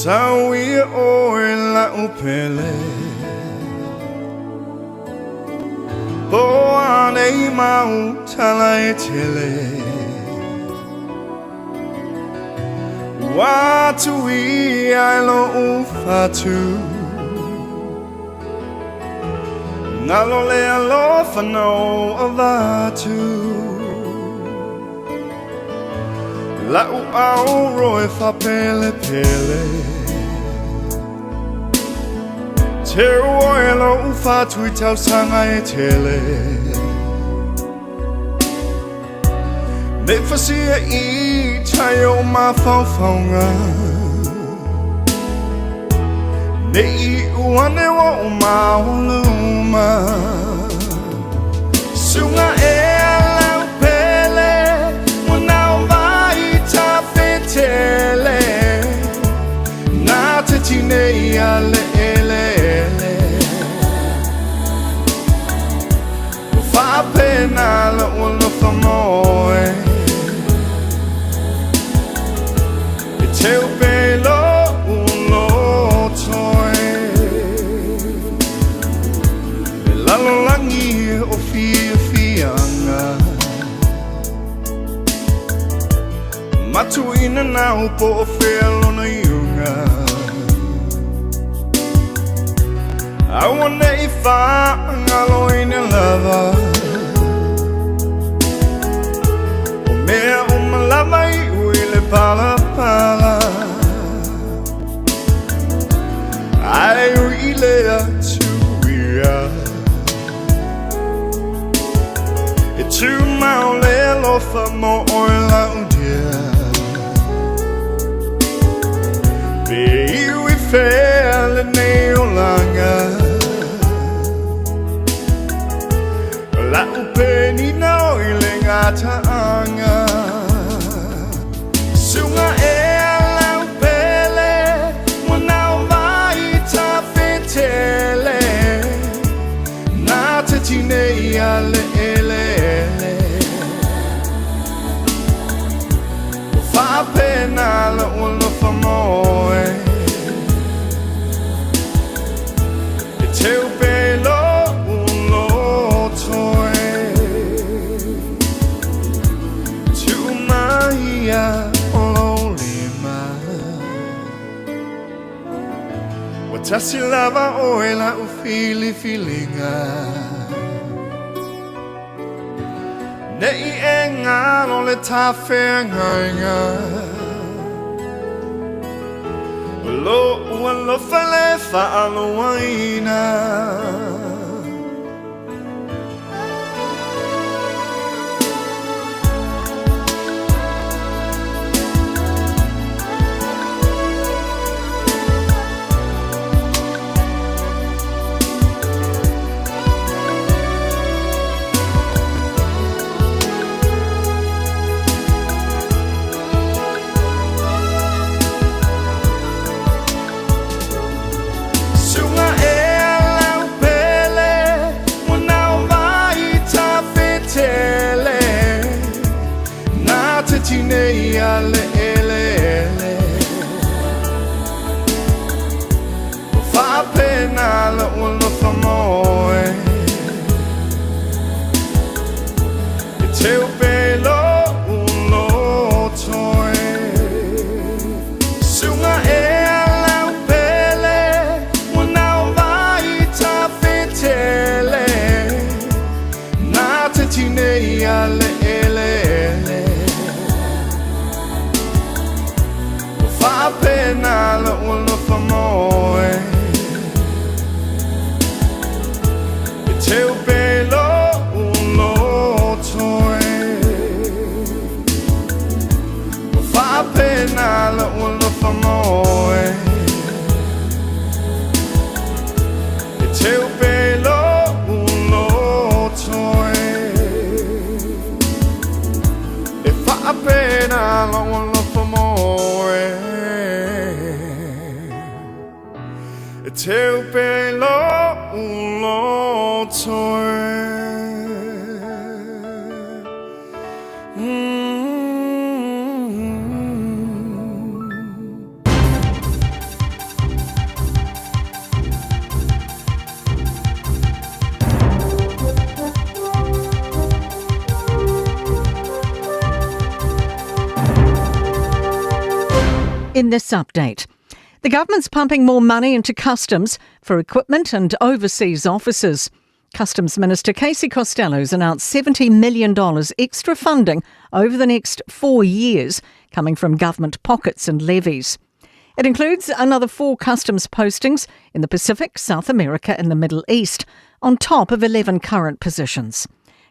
Sawi oi la upele Boane mau talai tele Watu I lo ufatu Nalo le alofa no avatu La au roi fa pele pele Te roi lo ufa tui tau sanga e tele Ne fasia I tai o ma faufaunga Ne I uane wa o ma uluma Sunga e alau pele Wanau vai ta fetele Na te tine I ale ele Fa pena la ulo fa moe E te upelo ulo toe E lalo langi o fia fianga Matu ina na upo o felo na iunga I wanna if I'm alone in love. O mea o malama I uile pala pala. Ai uile atu ia. E tu maule lofa mo oila undia. Be you I fell ne olanga. La upeni na ile ngataanga Sunga e la upele Wanau vai ta fetele Na te tine I ale ele Fa pena la ulo fa moe E te upelo Watasi lava oela ufili filinga Nei enga no le tafe nganga Lo fale fa alo waina Tine ale ele Fa pena la ulo fa moe E te upelo ulo toe Sunga e ala upele Wanau vai ta fetele Na te tine ale ele Fa pena la ulo fa moe E te upelo ulo toe in this update. The government's pumping more money into customs for equipment and overseas officers. Customs Minister Casey Costello's announced $70 million extra funding over the next 4 years, coming from government pockets and levies. It includes another 4 customs postings in the Pacific, South America and the Middle East, on top of 11 current positions.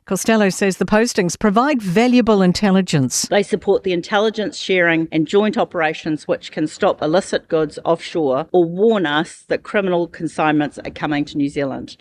Costello says the postings provide valuable intelligence. They support the intelligence sharing and joint operations which can stop illicit goods offshore or warn us that criminal consignments are coming to New Zealand.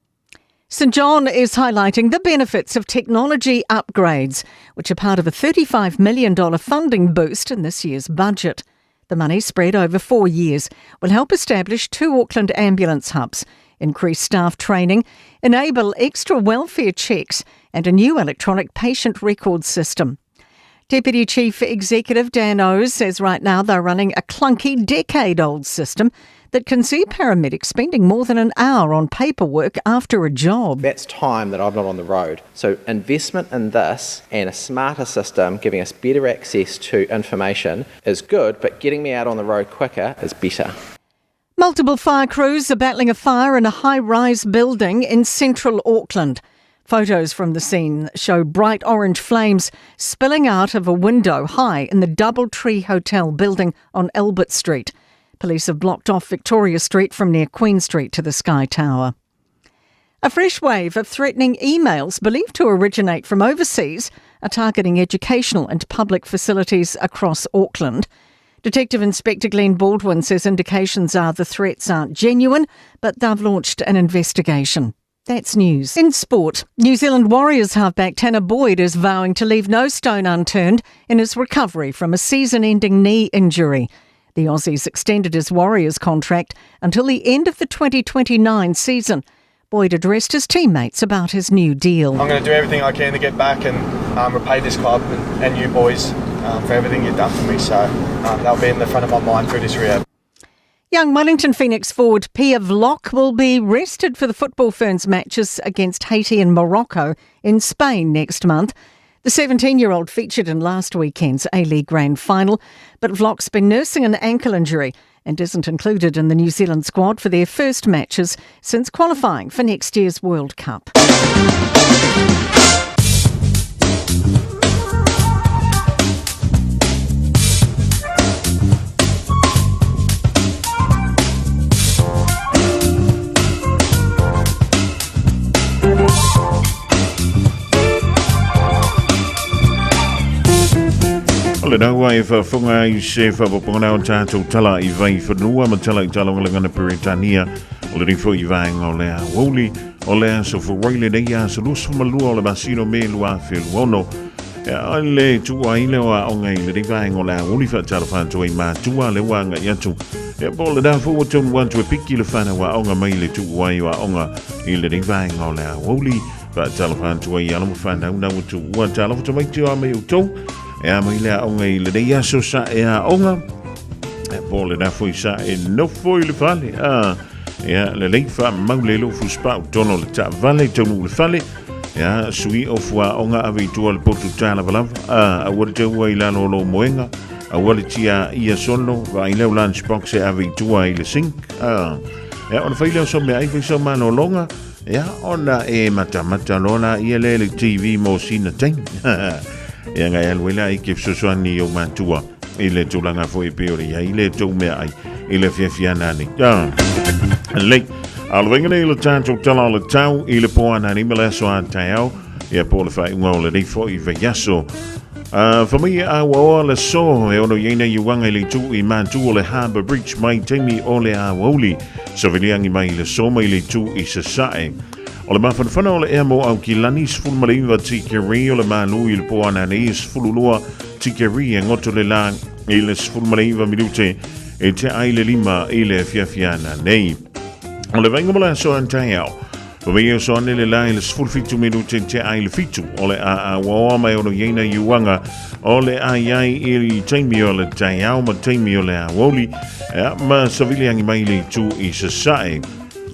St John is highlighting the benefits of technology upgrades, which are part of a $35 million funding boost in this year's budget. The money, spread over 4 years, will help establish 2 Auckland ambulance hubs, increase staff training, enable extra welfare checks and a new electronic patient record system. Deputy Chief Executive Dan O's says right now they're running a clunky decade-old system that can see paramedics spending more than an hour on paperwork after a job. That's time that I'm not on the road. So investment in this and a smarter system giving us better access to information is good, but getting me out on the road quicker is better. Multiple fire crews are battling a fire in a high-rise building in central Auckland. Photos from the scene show bright orange flames spilling out of a window high in the Doubletree Hotel building on Albert Street. Police have blocked off Victoria Street from near Queen Street to the Sky Tower. A fresh wave of threatening emails believed to originate from overseas are targeting educational and public facilities across Auckland. Detective Inspector Glenn Baldwin says indications are the threats aren't genuine, but they've launched an investigation. That's news. In sport, New Zealand Warriors halfback Tanner Boyd is vowing to leave no stone unturned in his recovery from a season-ending knee injury. The Aussies extended his Warriors contract until the end of the 2029 season. Boyd addressed his teammates about his new deal. I'm going to do everything I can to get back and repay this club and you boys for everything you've done for me. So that'll be in the front of my mind through this rehab. Young Wellington Phoenix forward Pia Vlock will be rested for the Football Ferns matches against Haiti and Morocco in Spain next month. The 17-year-old featured in last weekend's A-League Grand Final, but Vlock's been nursing an ankle injury and isn't included in the New Zealand squad for their first matches since qualifying for next year's World Cup. Le dawa e whafunga I se whapapona o tātou tala I vai whanua ma tala I tala o ngana Peritania o le rifo I vaenga o lea Aoauli o lea so whawaile nei a sa lusu malua o le masino me lua wheluono a le tua I leo a onga I le vaenga o lea Aoauli whaatara whantua I mātua le wanga I atu e po le dafu o tonu wantu e piki le whana wa onga mai le tua I wa onga I le vaenga o lea Aoauli whaatara whantua I alamu whana una utu ua tala futa mai tua me utou ea mai lea onga I le dei aso sa ea onga e po le na foi sa e no foi le fale ea le lei wha maule lo fu spau tono le ta vale tonu le fale ea sui o fua onga ave tua le potu tala valava a wale te ua I lano lo moenga a wale tia ia sono va I leo lunchbox e ave tua I le sink ea ona whaileo so mea iwe so mano longa ea ona e mata lona ia le TV mo sina teng e ngai alwela I ke sosoani o matua I le tūlanga foi peore I le tau mea ai I le fiafiana ni lei alwenga nei le tātou tala le tau I le poana ni mele so a taiao ia po le whai unga o le rifo I veiaso Famia a waoa le so e ono iena I wanga I le tū I mātu o le Harbour Bridge mai teimi o le Aoauli so viliangi mai le so mai le tū I sasae o le mawhanawhana o le ea mo au ki lani sfulmaliwa tikeri o le manu I le poana nei sfululua tikeri e ngoto le lang I le sfulmaliwa minute e te aile lima I le fiafiana nei. O le vainga mola so antai au. O mea so ane le la I le sfulfitu minute te aile fitu o le a waoa mai ono yeina iuanga o le ai I teimi o le tai au ma teimi o le Aoauli ma saviliangi mai le tu I sasae.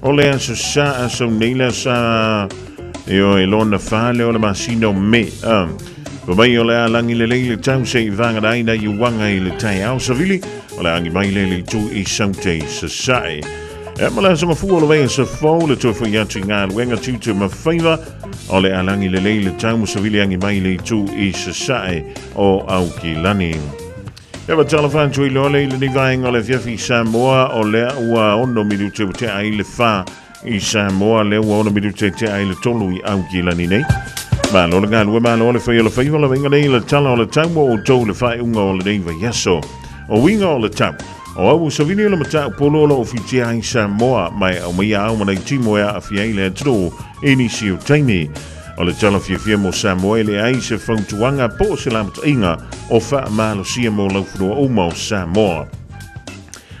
O lea so sa so neila sa e lona fale o le masino me Vai o lea langi le leile tau se I vanga daina I wanga I le tai au savili o le angi mai le tu I saute sa sai. E mala songa fu o le venga sa fau le toi fai atu ngā luenga tutu ma whaiva o le alangi le le tau musawili angi mai le tu I sa sai o au ki lani. Ewa talafan tui loa le ni vaenga o le fiafi Samoa o le ua ono midu te te ai le wha I Samoa le ua ono midu te te ai le tolu I au ki lani nei. Ma lo le ngā lua ma lo le whai o le whaiva le venga nei le tala o le tau o tau le whai unga o le neiva yaso. O winga o le tau. O au savini o le matau polo o fiti ai Samoa mai au mai au manai timo ea a fiai le atro ini si o taini. O le tala fia mo Samoa le ai se whautuanga po se lamata inga o wha malo sia mo laufurua o mau Samoa.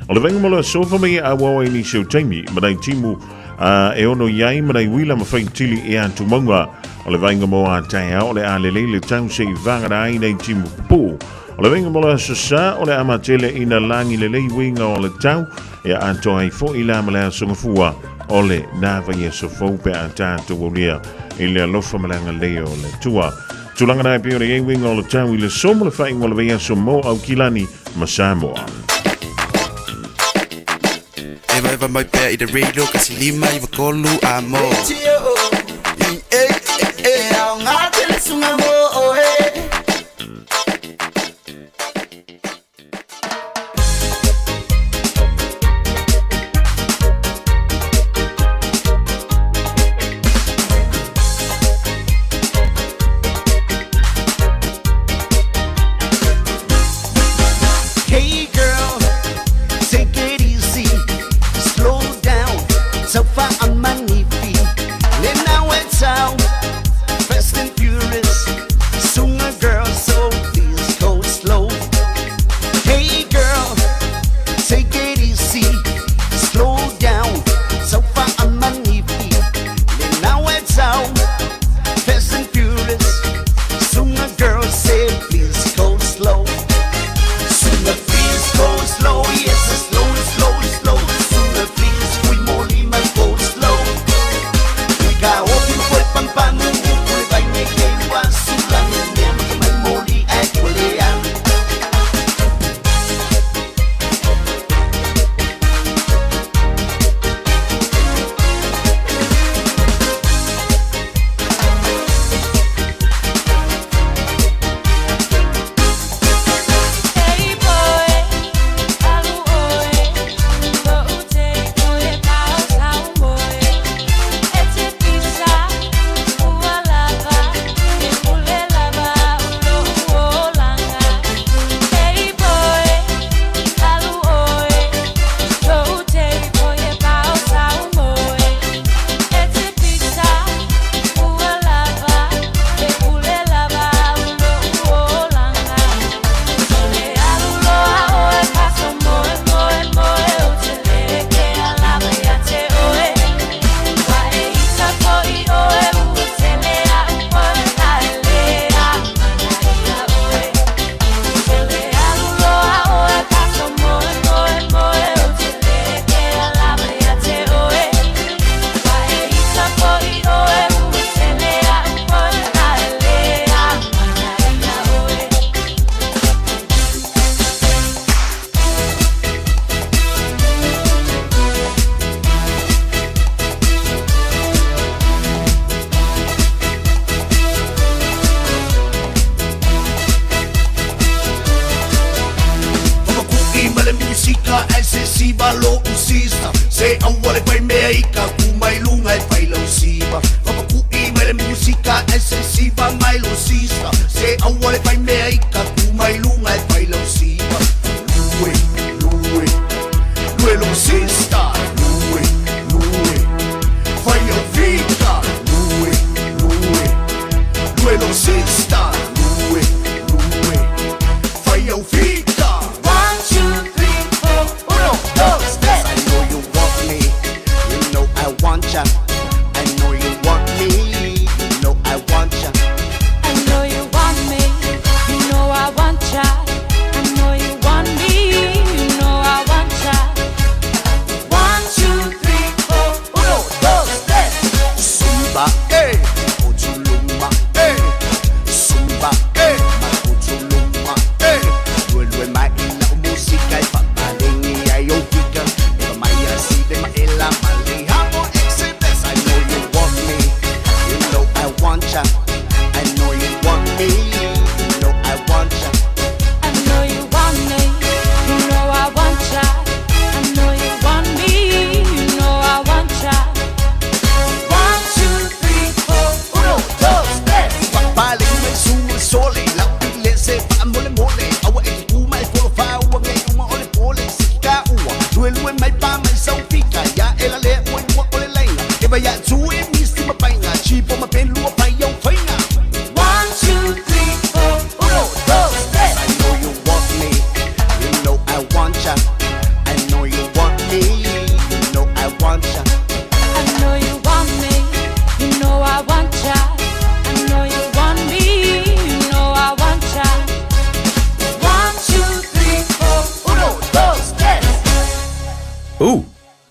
O le venga mo le sofa mai a wawa ini si o taimi manai timo e ono iai manai wila ma whaitili e atu maunga. O le venga mo a taia o le a le tau se I vangara ai nei timo po. O le venga mo le sasa o le amatele ina langi le winga o le tau e a to ai fo I la ma le songafua o le nava ia sofo pe a tātou o lia I le alofa malanga leo le tua. Tulanga nai pe o le winga o le tau I le somo le whainga o le vea so mo au kilani ma Samoa. Eva mai pea I le reilo kasi lima I wakolu a mo. Au ngā tele sunga mo o he.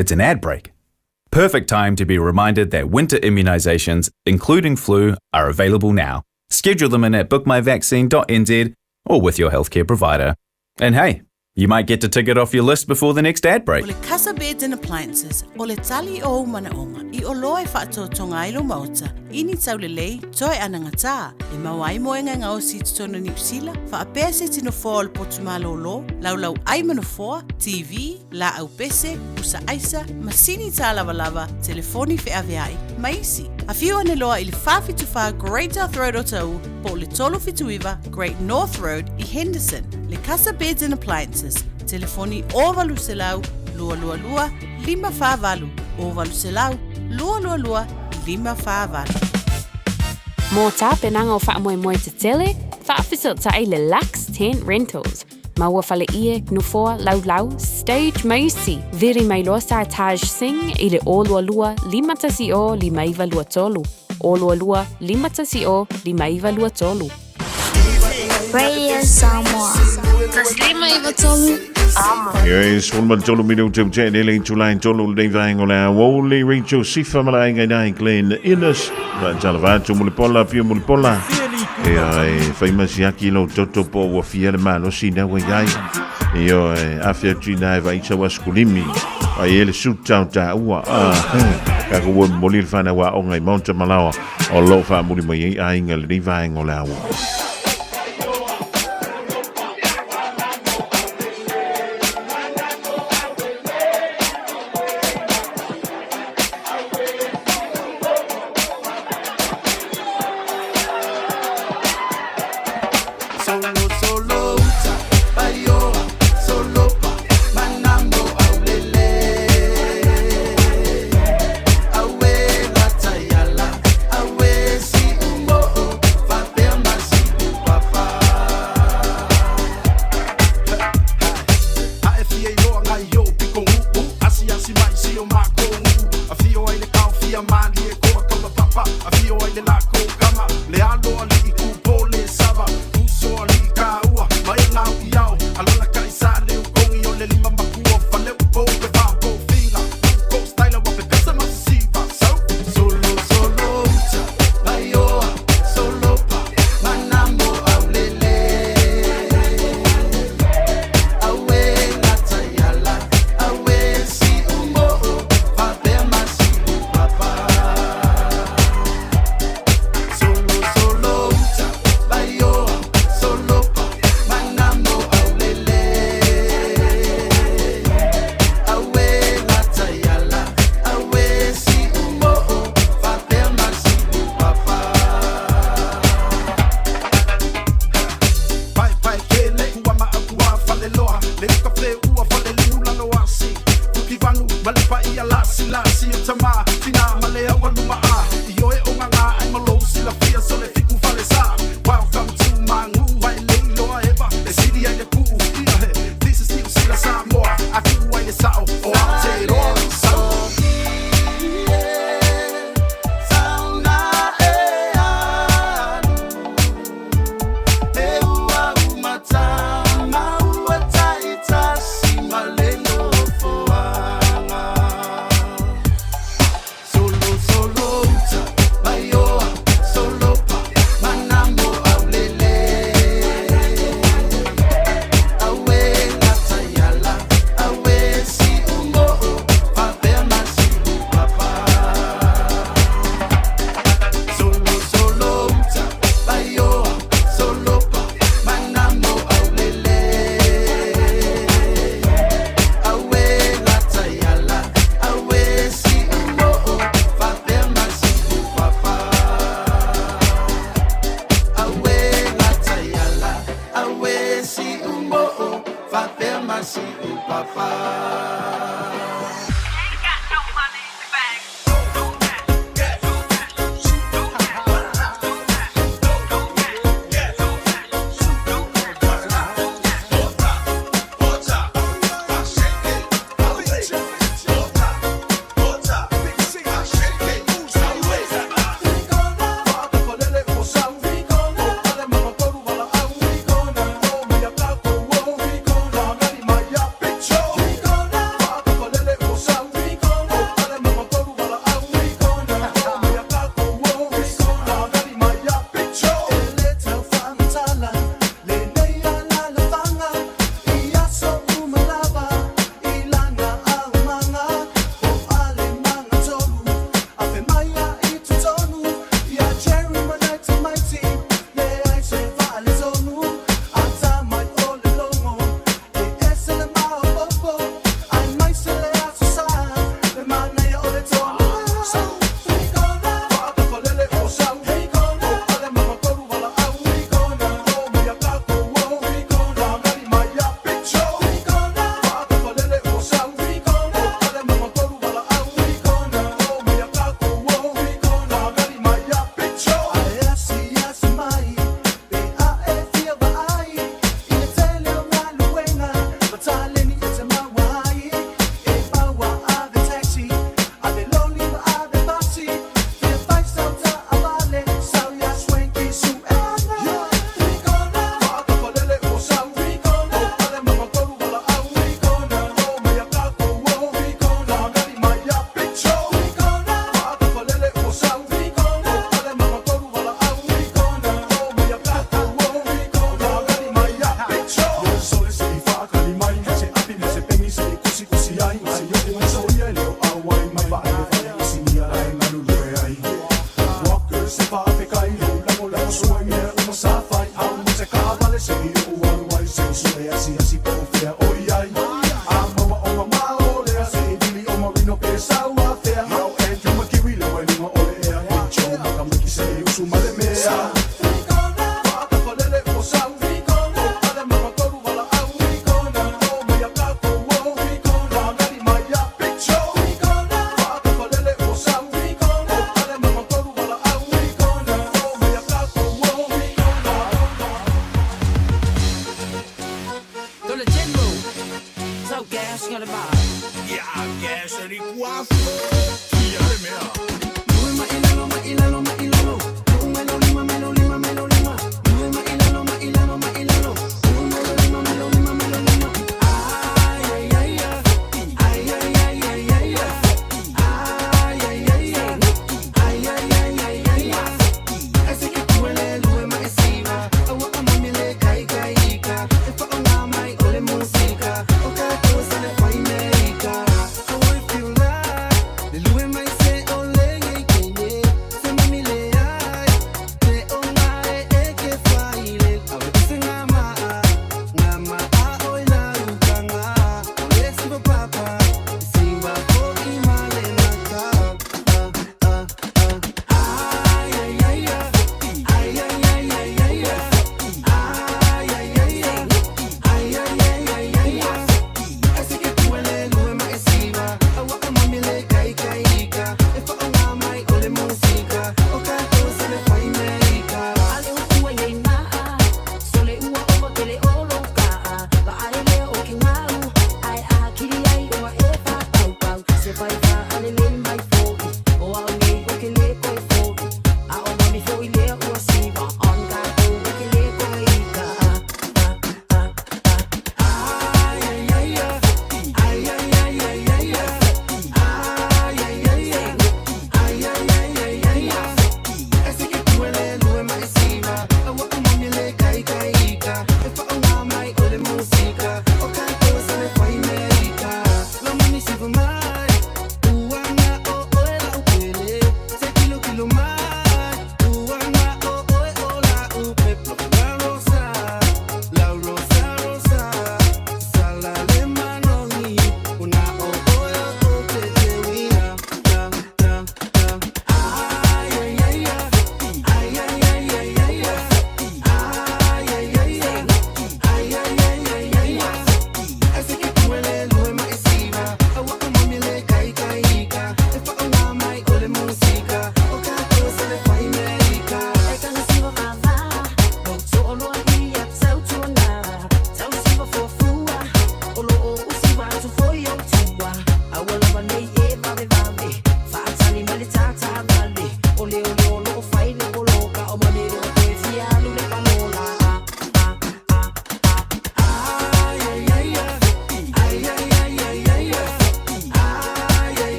it's an ad break. Perfect time to be reminded that winter immunisations, including flu, are available now. Schedule them in at bookmyvaccine.nz or with your healthcare provider. And hey, you might get a ticket off your list before the next ad break. O le Casa Beds and Appliances, o le tali o manaonga, I o loe whaatotonga ilo mauta, ini tau le lei, toi anangata, e mawai moenga ngā o si tutono New Zealand, whaapea se tino fōa le potumalo lo, laulau ai manafoa, TV, la au pese, usa aisa, masini tā lava, telefoni whiaweai, maisi. A whiu ane loa I le whawhituwha Great North Road o tau, po le tolo whituiwa Great North Road I Henderson, le Casa Beds and Appliances, telefoni ovalu selau, lua, 555, ovalu selau, lua, 555. Mō tā penanga o whaamoemoe te tele, whaafisot ta i le Lux Tent Rentals. Maua whale ie, nufoa, lau, stage maisi, viri mai loa sa Taj Singh I le ōlua 5 tolu. Ōlua 5 tolu. Radio Samoa. Tas 5 tolu. Yes, one man tolu minu te te le July tolu le vaingo la Aoauli Rachel Sifa malai ngai Glen Innes. Va talavatu mulipola pio mulipola. E ai famous yaki lo toto po wa fiel malo sina wa yai. Io afia tina vai sa waskulimi. Ai ele suta ta ua. Ka ko won molil fana wa o ngai monta malawa. O lo fa muli mai ai ngal le vaingo la wa. Mailalo, mailalo, mailalo. Mailalo, lima, mailalo,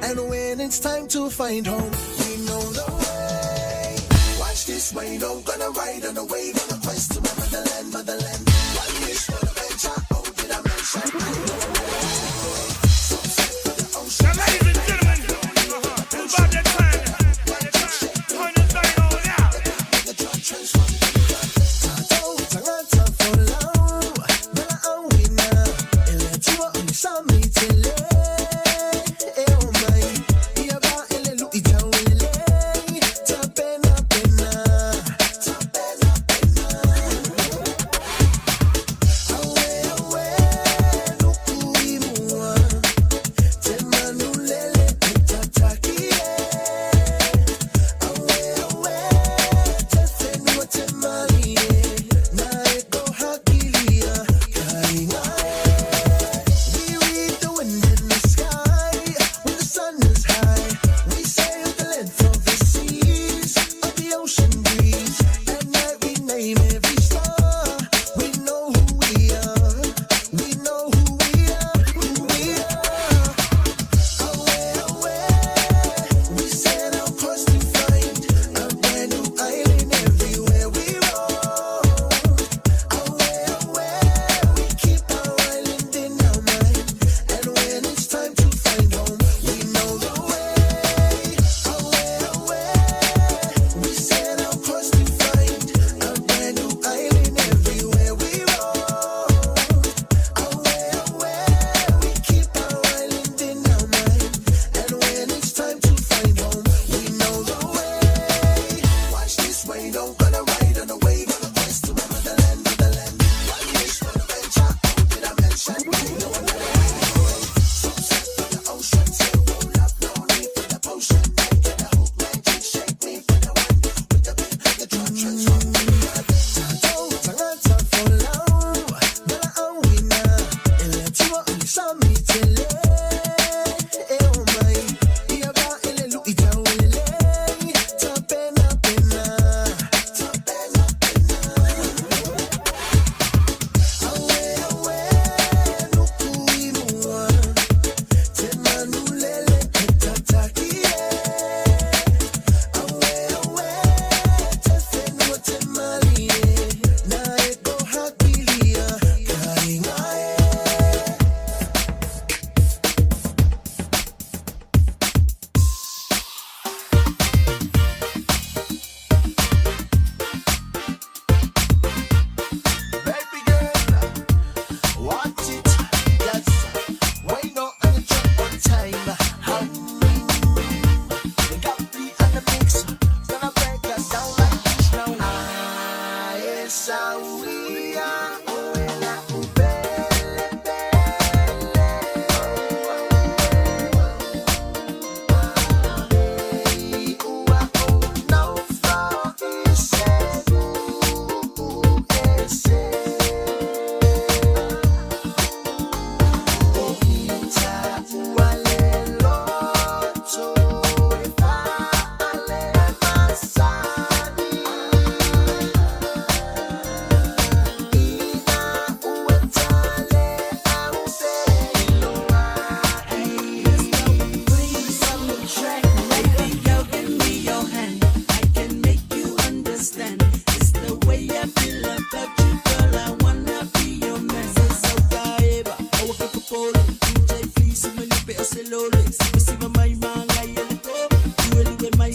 And when it's time to find home, we know the way. Watch this way, no gonna ride on the wave on a quest to my motherland, motherland. One wish for the venture, oh, did I mention? I know the way. Sunset for the ocean. Now, ladies and gentlemen, it's about that time. Turn this thing on now. The drug transform.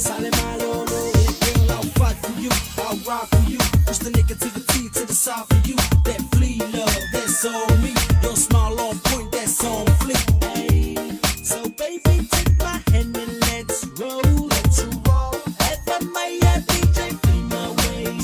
Silent Milo, girl, I'll fight for you, I'll ride for you. Push the negativity to the side for you. That flea love, that's on me. Your smile on point, that's on fleek. Hey, so baby, take my hand and let's roll. Let's roll. FMA, DJ, be my way.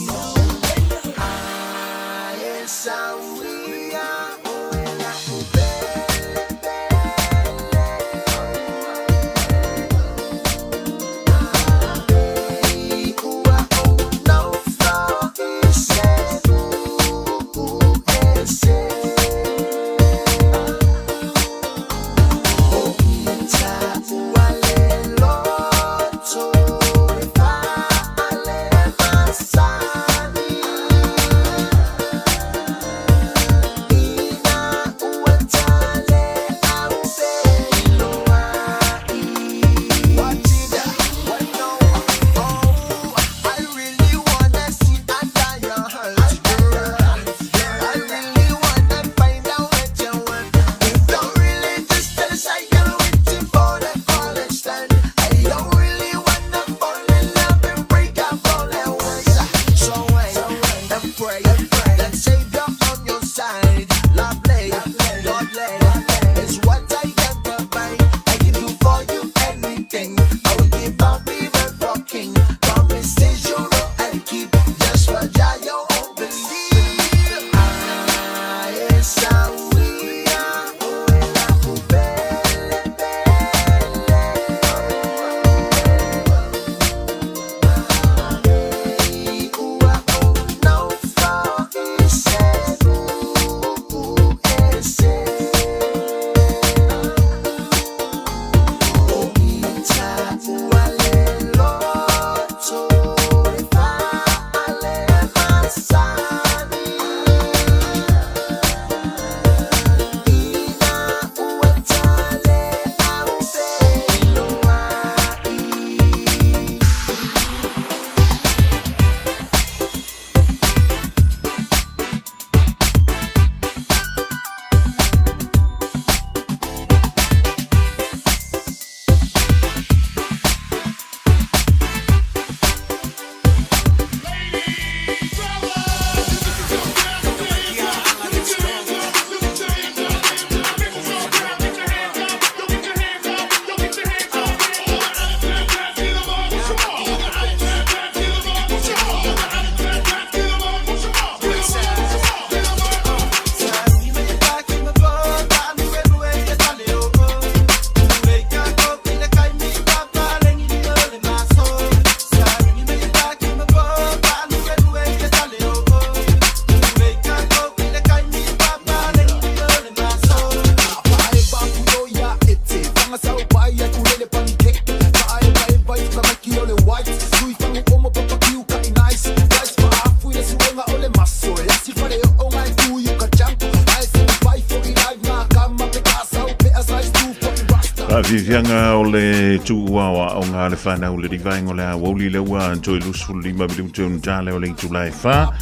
Vivianga o le tuuawa o ngā le whanau le rivaingo le Aoauli le ua Joy Lusful 5 milium tūn tāle o le Julai wha.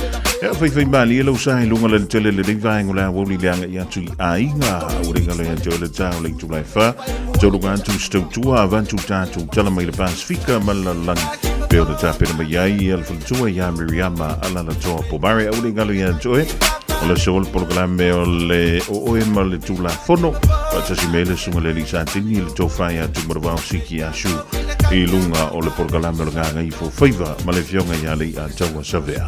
E whai mali e lau sahi lunga le tele le rivaingo le Aoauli le anga i atu i ainga o ringa le Joy le tā o le Julai wha. Tōrunga atu stautua avantu tātu tala mai le Pasifika malalangi. Peo le tāpena mai ai e alwhalatua i a Miriama alala toa po mare au ringa le Joy. O le sol programe o le oe ma le tula fono pa tasi mele sunga le lisa tini le tofai atu marawao siki asu i lunga o le programe o le nganga i fo faiva ma le fionga i ale i a taua savea.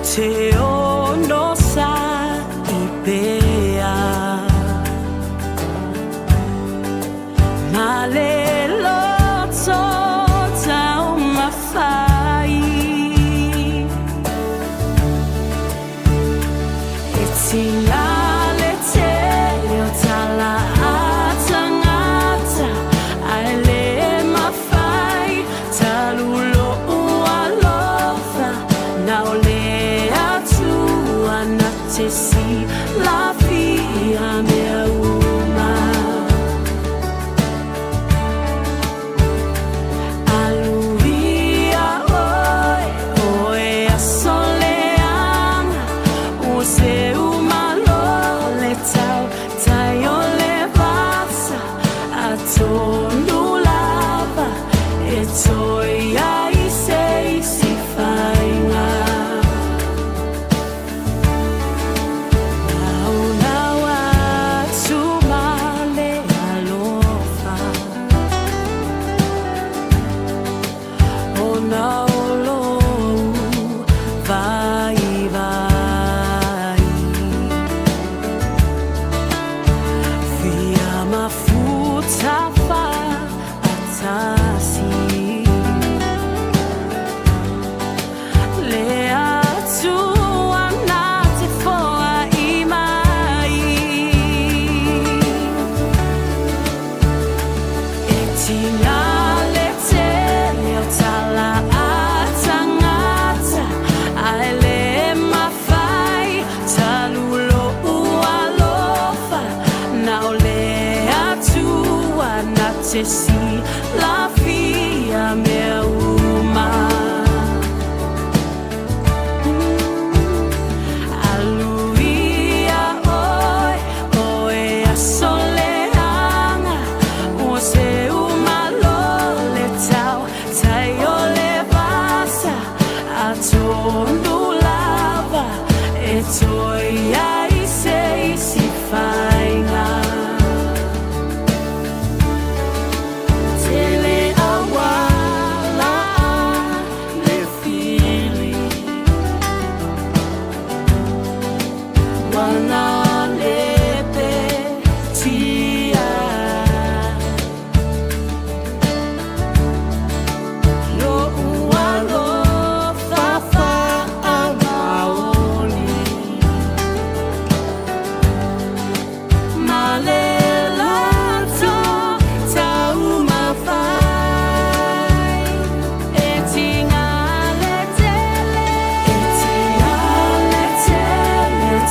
te ono sa I pea Ma le loto tau mawhai E tina le te leo tala a tangata Ai le mawhai talulo ua lofa Nao le atua na te si la fia mea uma Aluia oi, oe a soleanga O se umalo le tau, tai o le vasa A tonu lava, e toi ai sei si whainga Nau atu male alofa O nau lou vai vai Fia mafuta fa atasi Le atua na te foa I mai E tina le te leo tala a tangata Ai le mawhai talulo ua lofa Nao le atua na te si la fia mea uma Aluia oi, oe a soleanga O se umalo le tau, tai o le vasa A tonu lava, e toi ai sei si whainga Tele awala le fili Wana lepe tia Lo ua lo fafa Aoauli Ma le lato tau mawhai E tinga le tele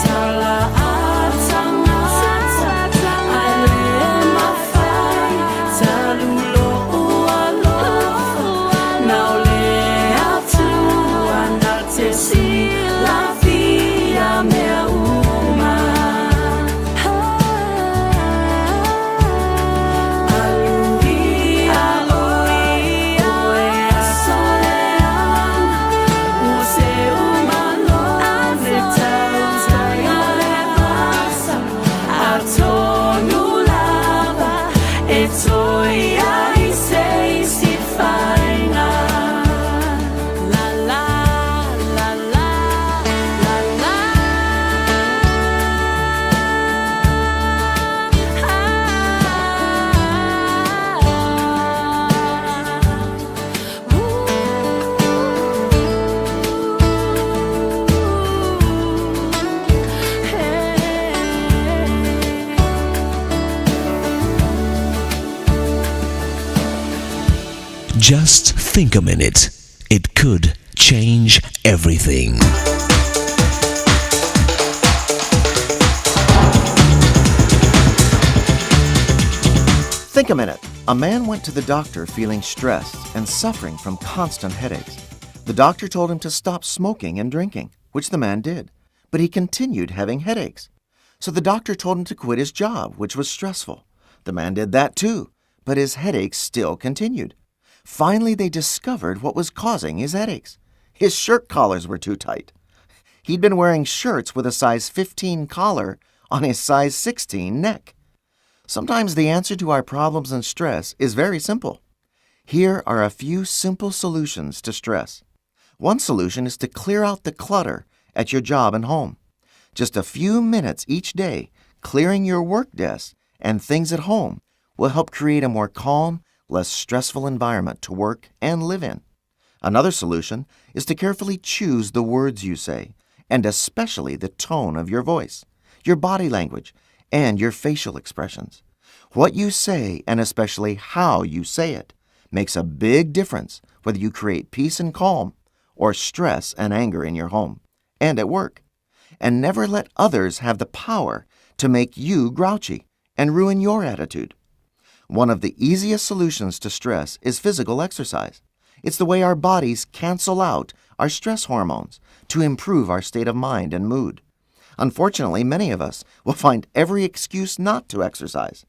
tala a tangata Ai le mawhai talulo ua lofa Nao le atua na te si la fia mea uma Aluia oi, oe a soleanga O se umalo le tau, tai o le vasa A tonu lava, e toi ai sei si whainga La la, la la, la la Just think a minute. It could change everything. Think a minute. A man went to the doctor feeling stressed and suffering from constant headaches. The doctor told him to stop smoking and drinking, which the man did, but he continued having headaches. So the doctor told him to quit his job, which was stressful. The man did that too, but his headaches still continued. Finally, they discovered what was causing his headaches. His shirt collars were too tight. He'd been wearing shirts with a size 15 collar on his size 16 neck. Sometimes the answer to our problems and stress is very simple. Here are a few simple solutions to stress. One solution is to clear out the clutter at your job and home. Just a few minutes each day clearing your work desk and things at home will help create a more calm, less stressful environment to work and live in. Another solution is to carefully choose the words you say, and especially the tone of your voice, your body language, and your facial expressions. What you say, and especially how you say it, makes a big difference whether you create peace and calm or stress and anger in your home and at work. And never let others have the power to make you grouchy and ruin your attitude. One of the easiest solutions to stress is physical exercise. It's the way our bodies cancel out our stress hormones to improve our state of mind and mood. Unfortunately, many of us will find every excuse not to exercise.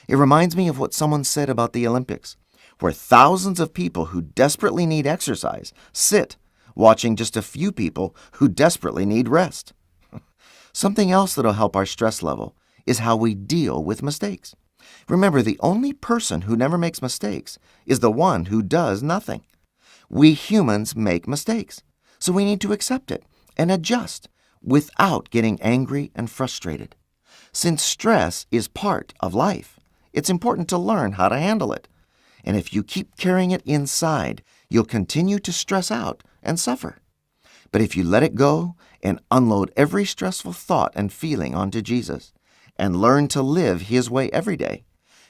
It reminds me of what someone said about the Olympics, where thousands of people who desperately need exercise sit watching just a few people who desperately need rest. Something else that'll help our stress level is how we deal with mistakes. Remember, the only person who never makes mistakes is the one who does nothing. We humans make mistakes, so we need to accept it and adjust without getting angry and frustrated. Since stress is part of life, it's important to learn how to handle it. And if you keep carrying it inside, you'll continue to stress out and suffer. But if you let it go and unload every stressful thought and feeling onto Jesus and learn to live His way every day,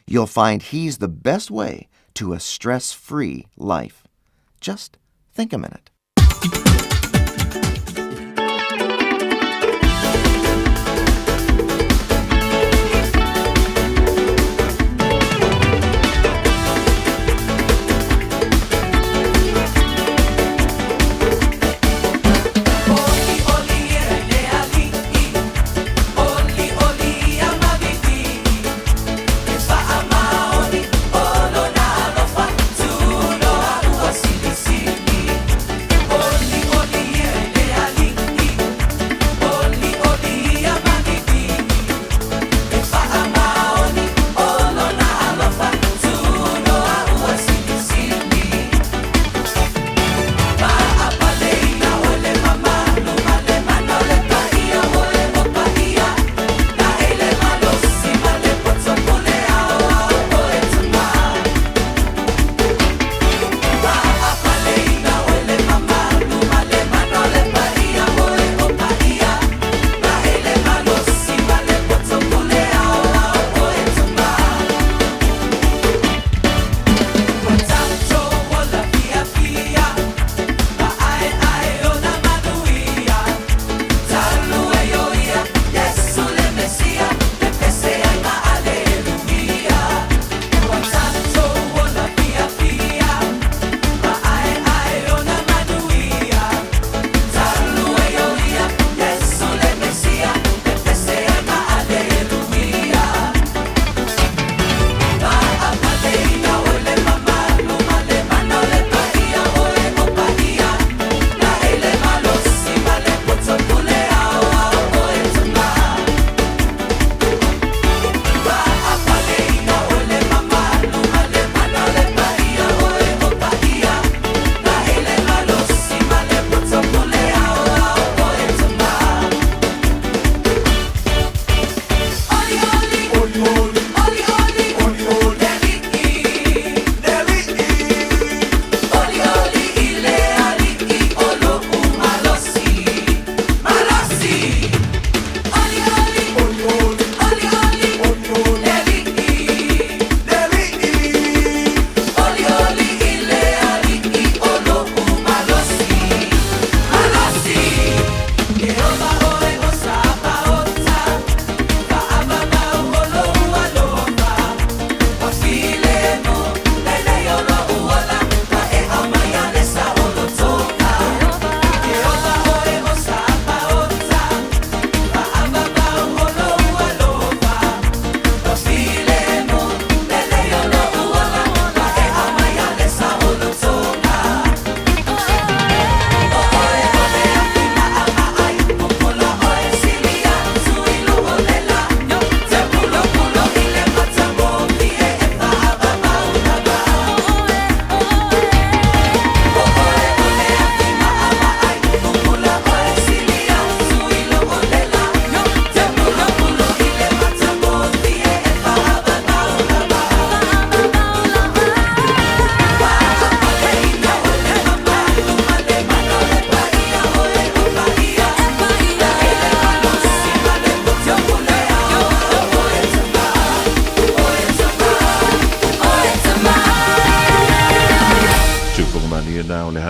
you'll find He's the best way to a stress-free life. Just think a minute.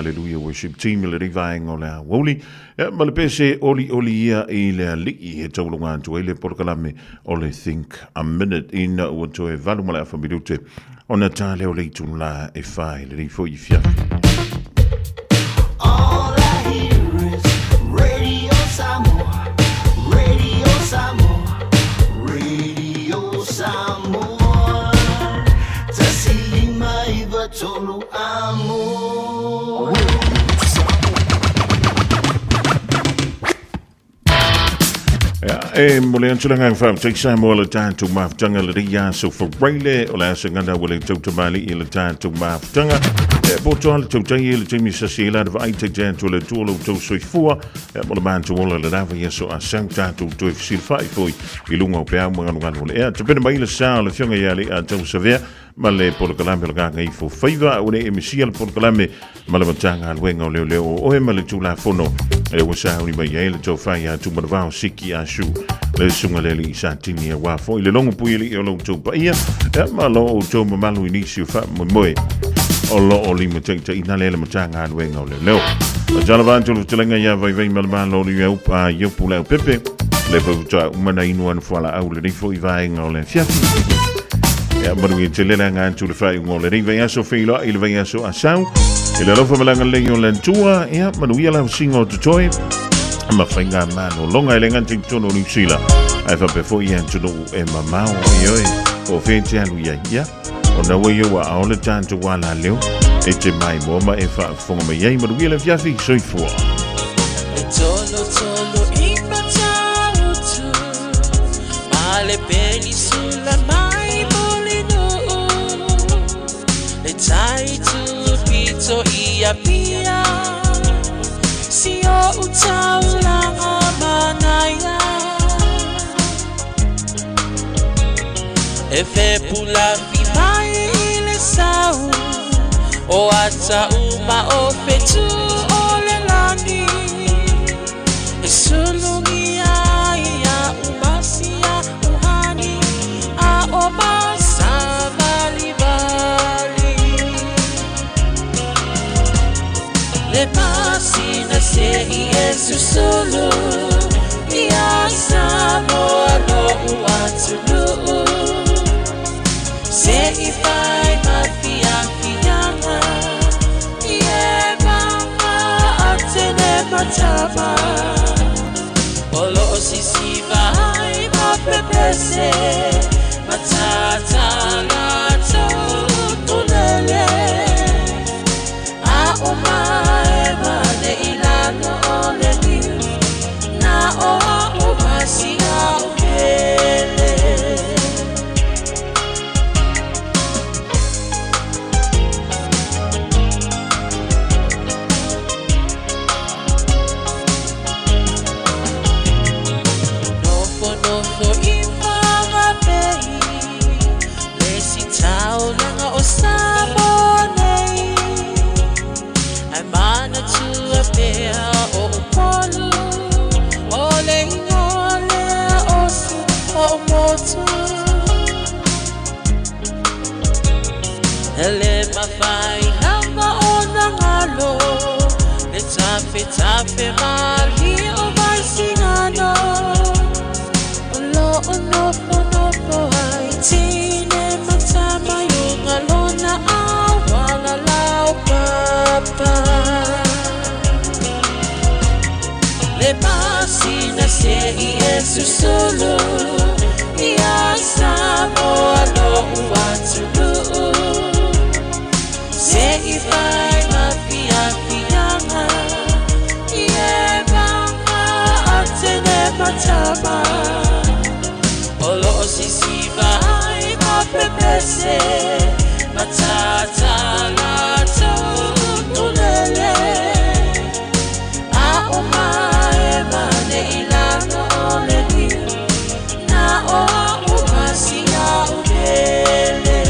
Hallelujah Worship Team le rivaing o le Aoauli. Ma le pese oli ia I le liki he taulunga atu le porkalame o le Think a Minute ina ua toe valu ma le awhamilute o na tā leo le itun la e whai le rifo I fiafi. All I hear is Radio Samoa, Radio Samoa, Radio Samoa. Tasilima iwa tolu amo. E mo le antulanga fa take Samoa le tātou maftanga le ria so for Braille o le asangana wale tauta mali I le tātou maftanga. E boto ale tautai le timi sasiela de vai te jantu le tuolo tau soifua. E mo le mantu ola le rava yeso a sang tātou toi fisil fai foi I lunga o pea nganu le ea. Tapena mai le saa le fionga iale a tau savea. Ma le polokalame le kanga I fo faiva o le emisia le polokalame ma le matanga alwenga o leo o e ma le tula fono e wasa uni mai e le tau fai a tu maravao siki a shu le sunga le li sa tini a wafo I le longo pui li o lo tau paia e ma lo o tau mamalu inisi o fa moe o lo o lima teita ina le matanga alwenga o leo a jalavantu le telenga ia vai malama lo li upa yopu leo pepe le fauta umana inu anu fuala au le nifo I vaenga o le fiafi ya maru te lela nga tu le fai ngole ri vai aso filo I le vai aso asau I le rofa malanga le yo lentua ya maru ia la singo to toy ma fainga mano longa ele nganti tono ni sila ai fa pe fo ia tu no e mama o fente alu ya o na we yo wa ole tanto wala leo e te mai mo ma e fa fonga me ia maru ia le fiafi soi fo tolo impatalo tu male peli sulla mai tai tu pito ia pia si o utaula manaya e fe pula fi mai le sau o ata uma o fetu o le lani e sulungia ia umasia uhani a o le pasina se Yesu solo ia Samoa no uatulu se I fai mafia fianga ie mama atene matama olo sisi vai ma pepese matata la tulele a oma ele mafai nanga ona ngalo le tape mali o mai singano ono ai tine matama yunga lona awala lau papa le pasina se Yesu solo ia Samoa no uatulu se I fai mafia fianga ie mama atene matama olo sisi vai ma pepese matata la tulele a oma e mane ilano ole na o umasia ubele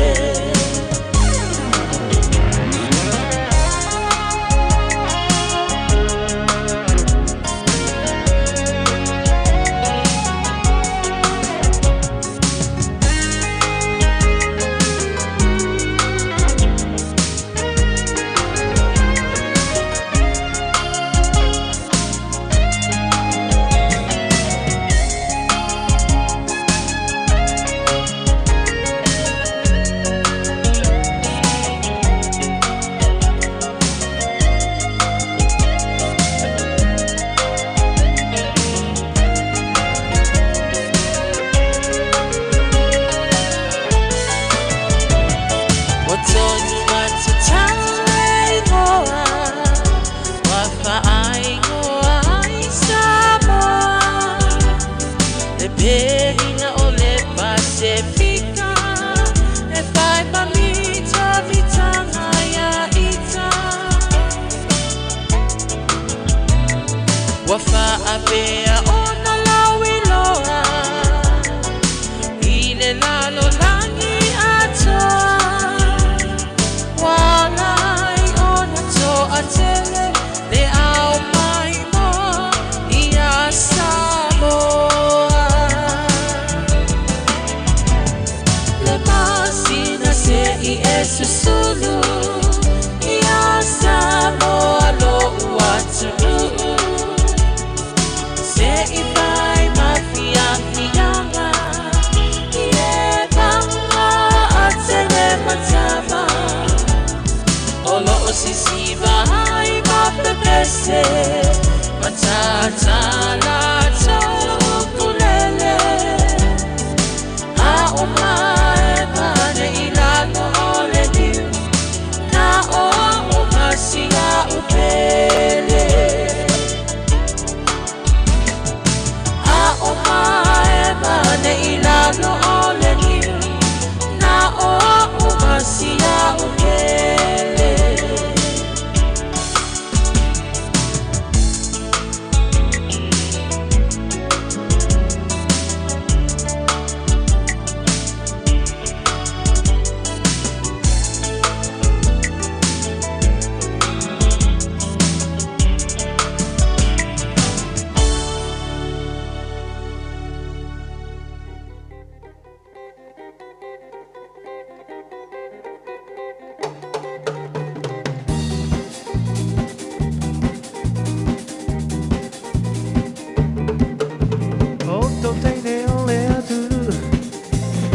Wafa apea ona lawi loa Ile lalo langi atoa Walai ona toa tele Le au mai mo Ia Samoa Le masina se I esusulu Ia Samoa lo uatu Se I vai mafia fianga Ie banga atele matama Olo o sisiva hai mapepese Matata la tokulele A umae mane ilano ole niu Na o umasia upele A umae mane ilano ole niu Na o umasia upele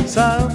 Sa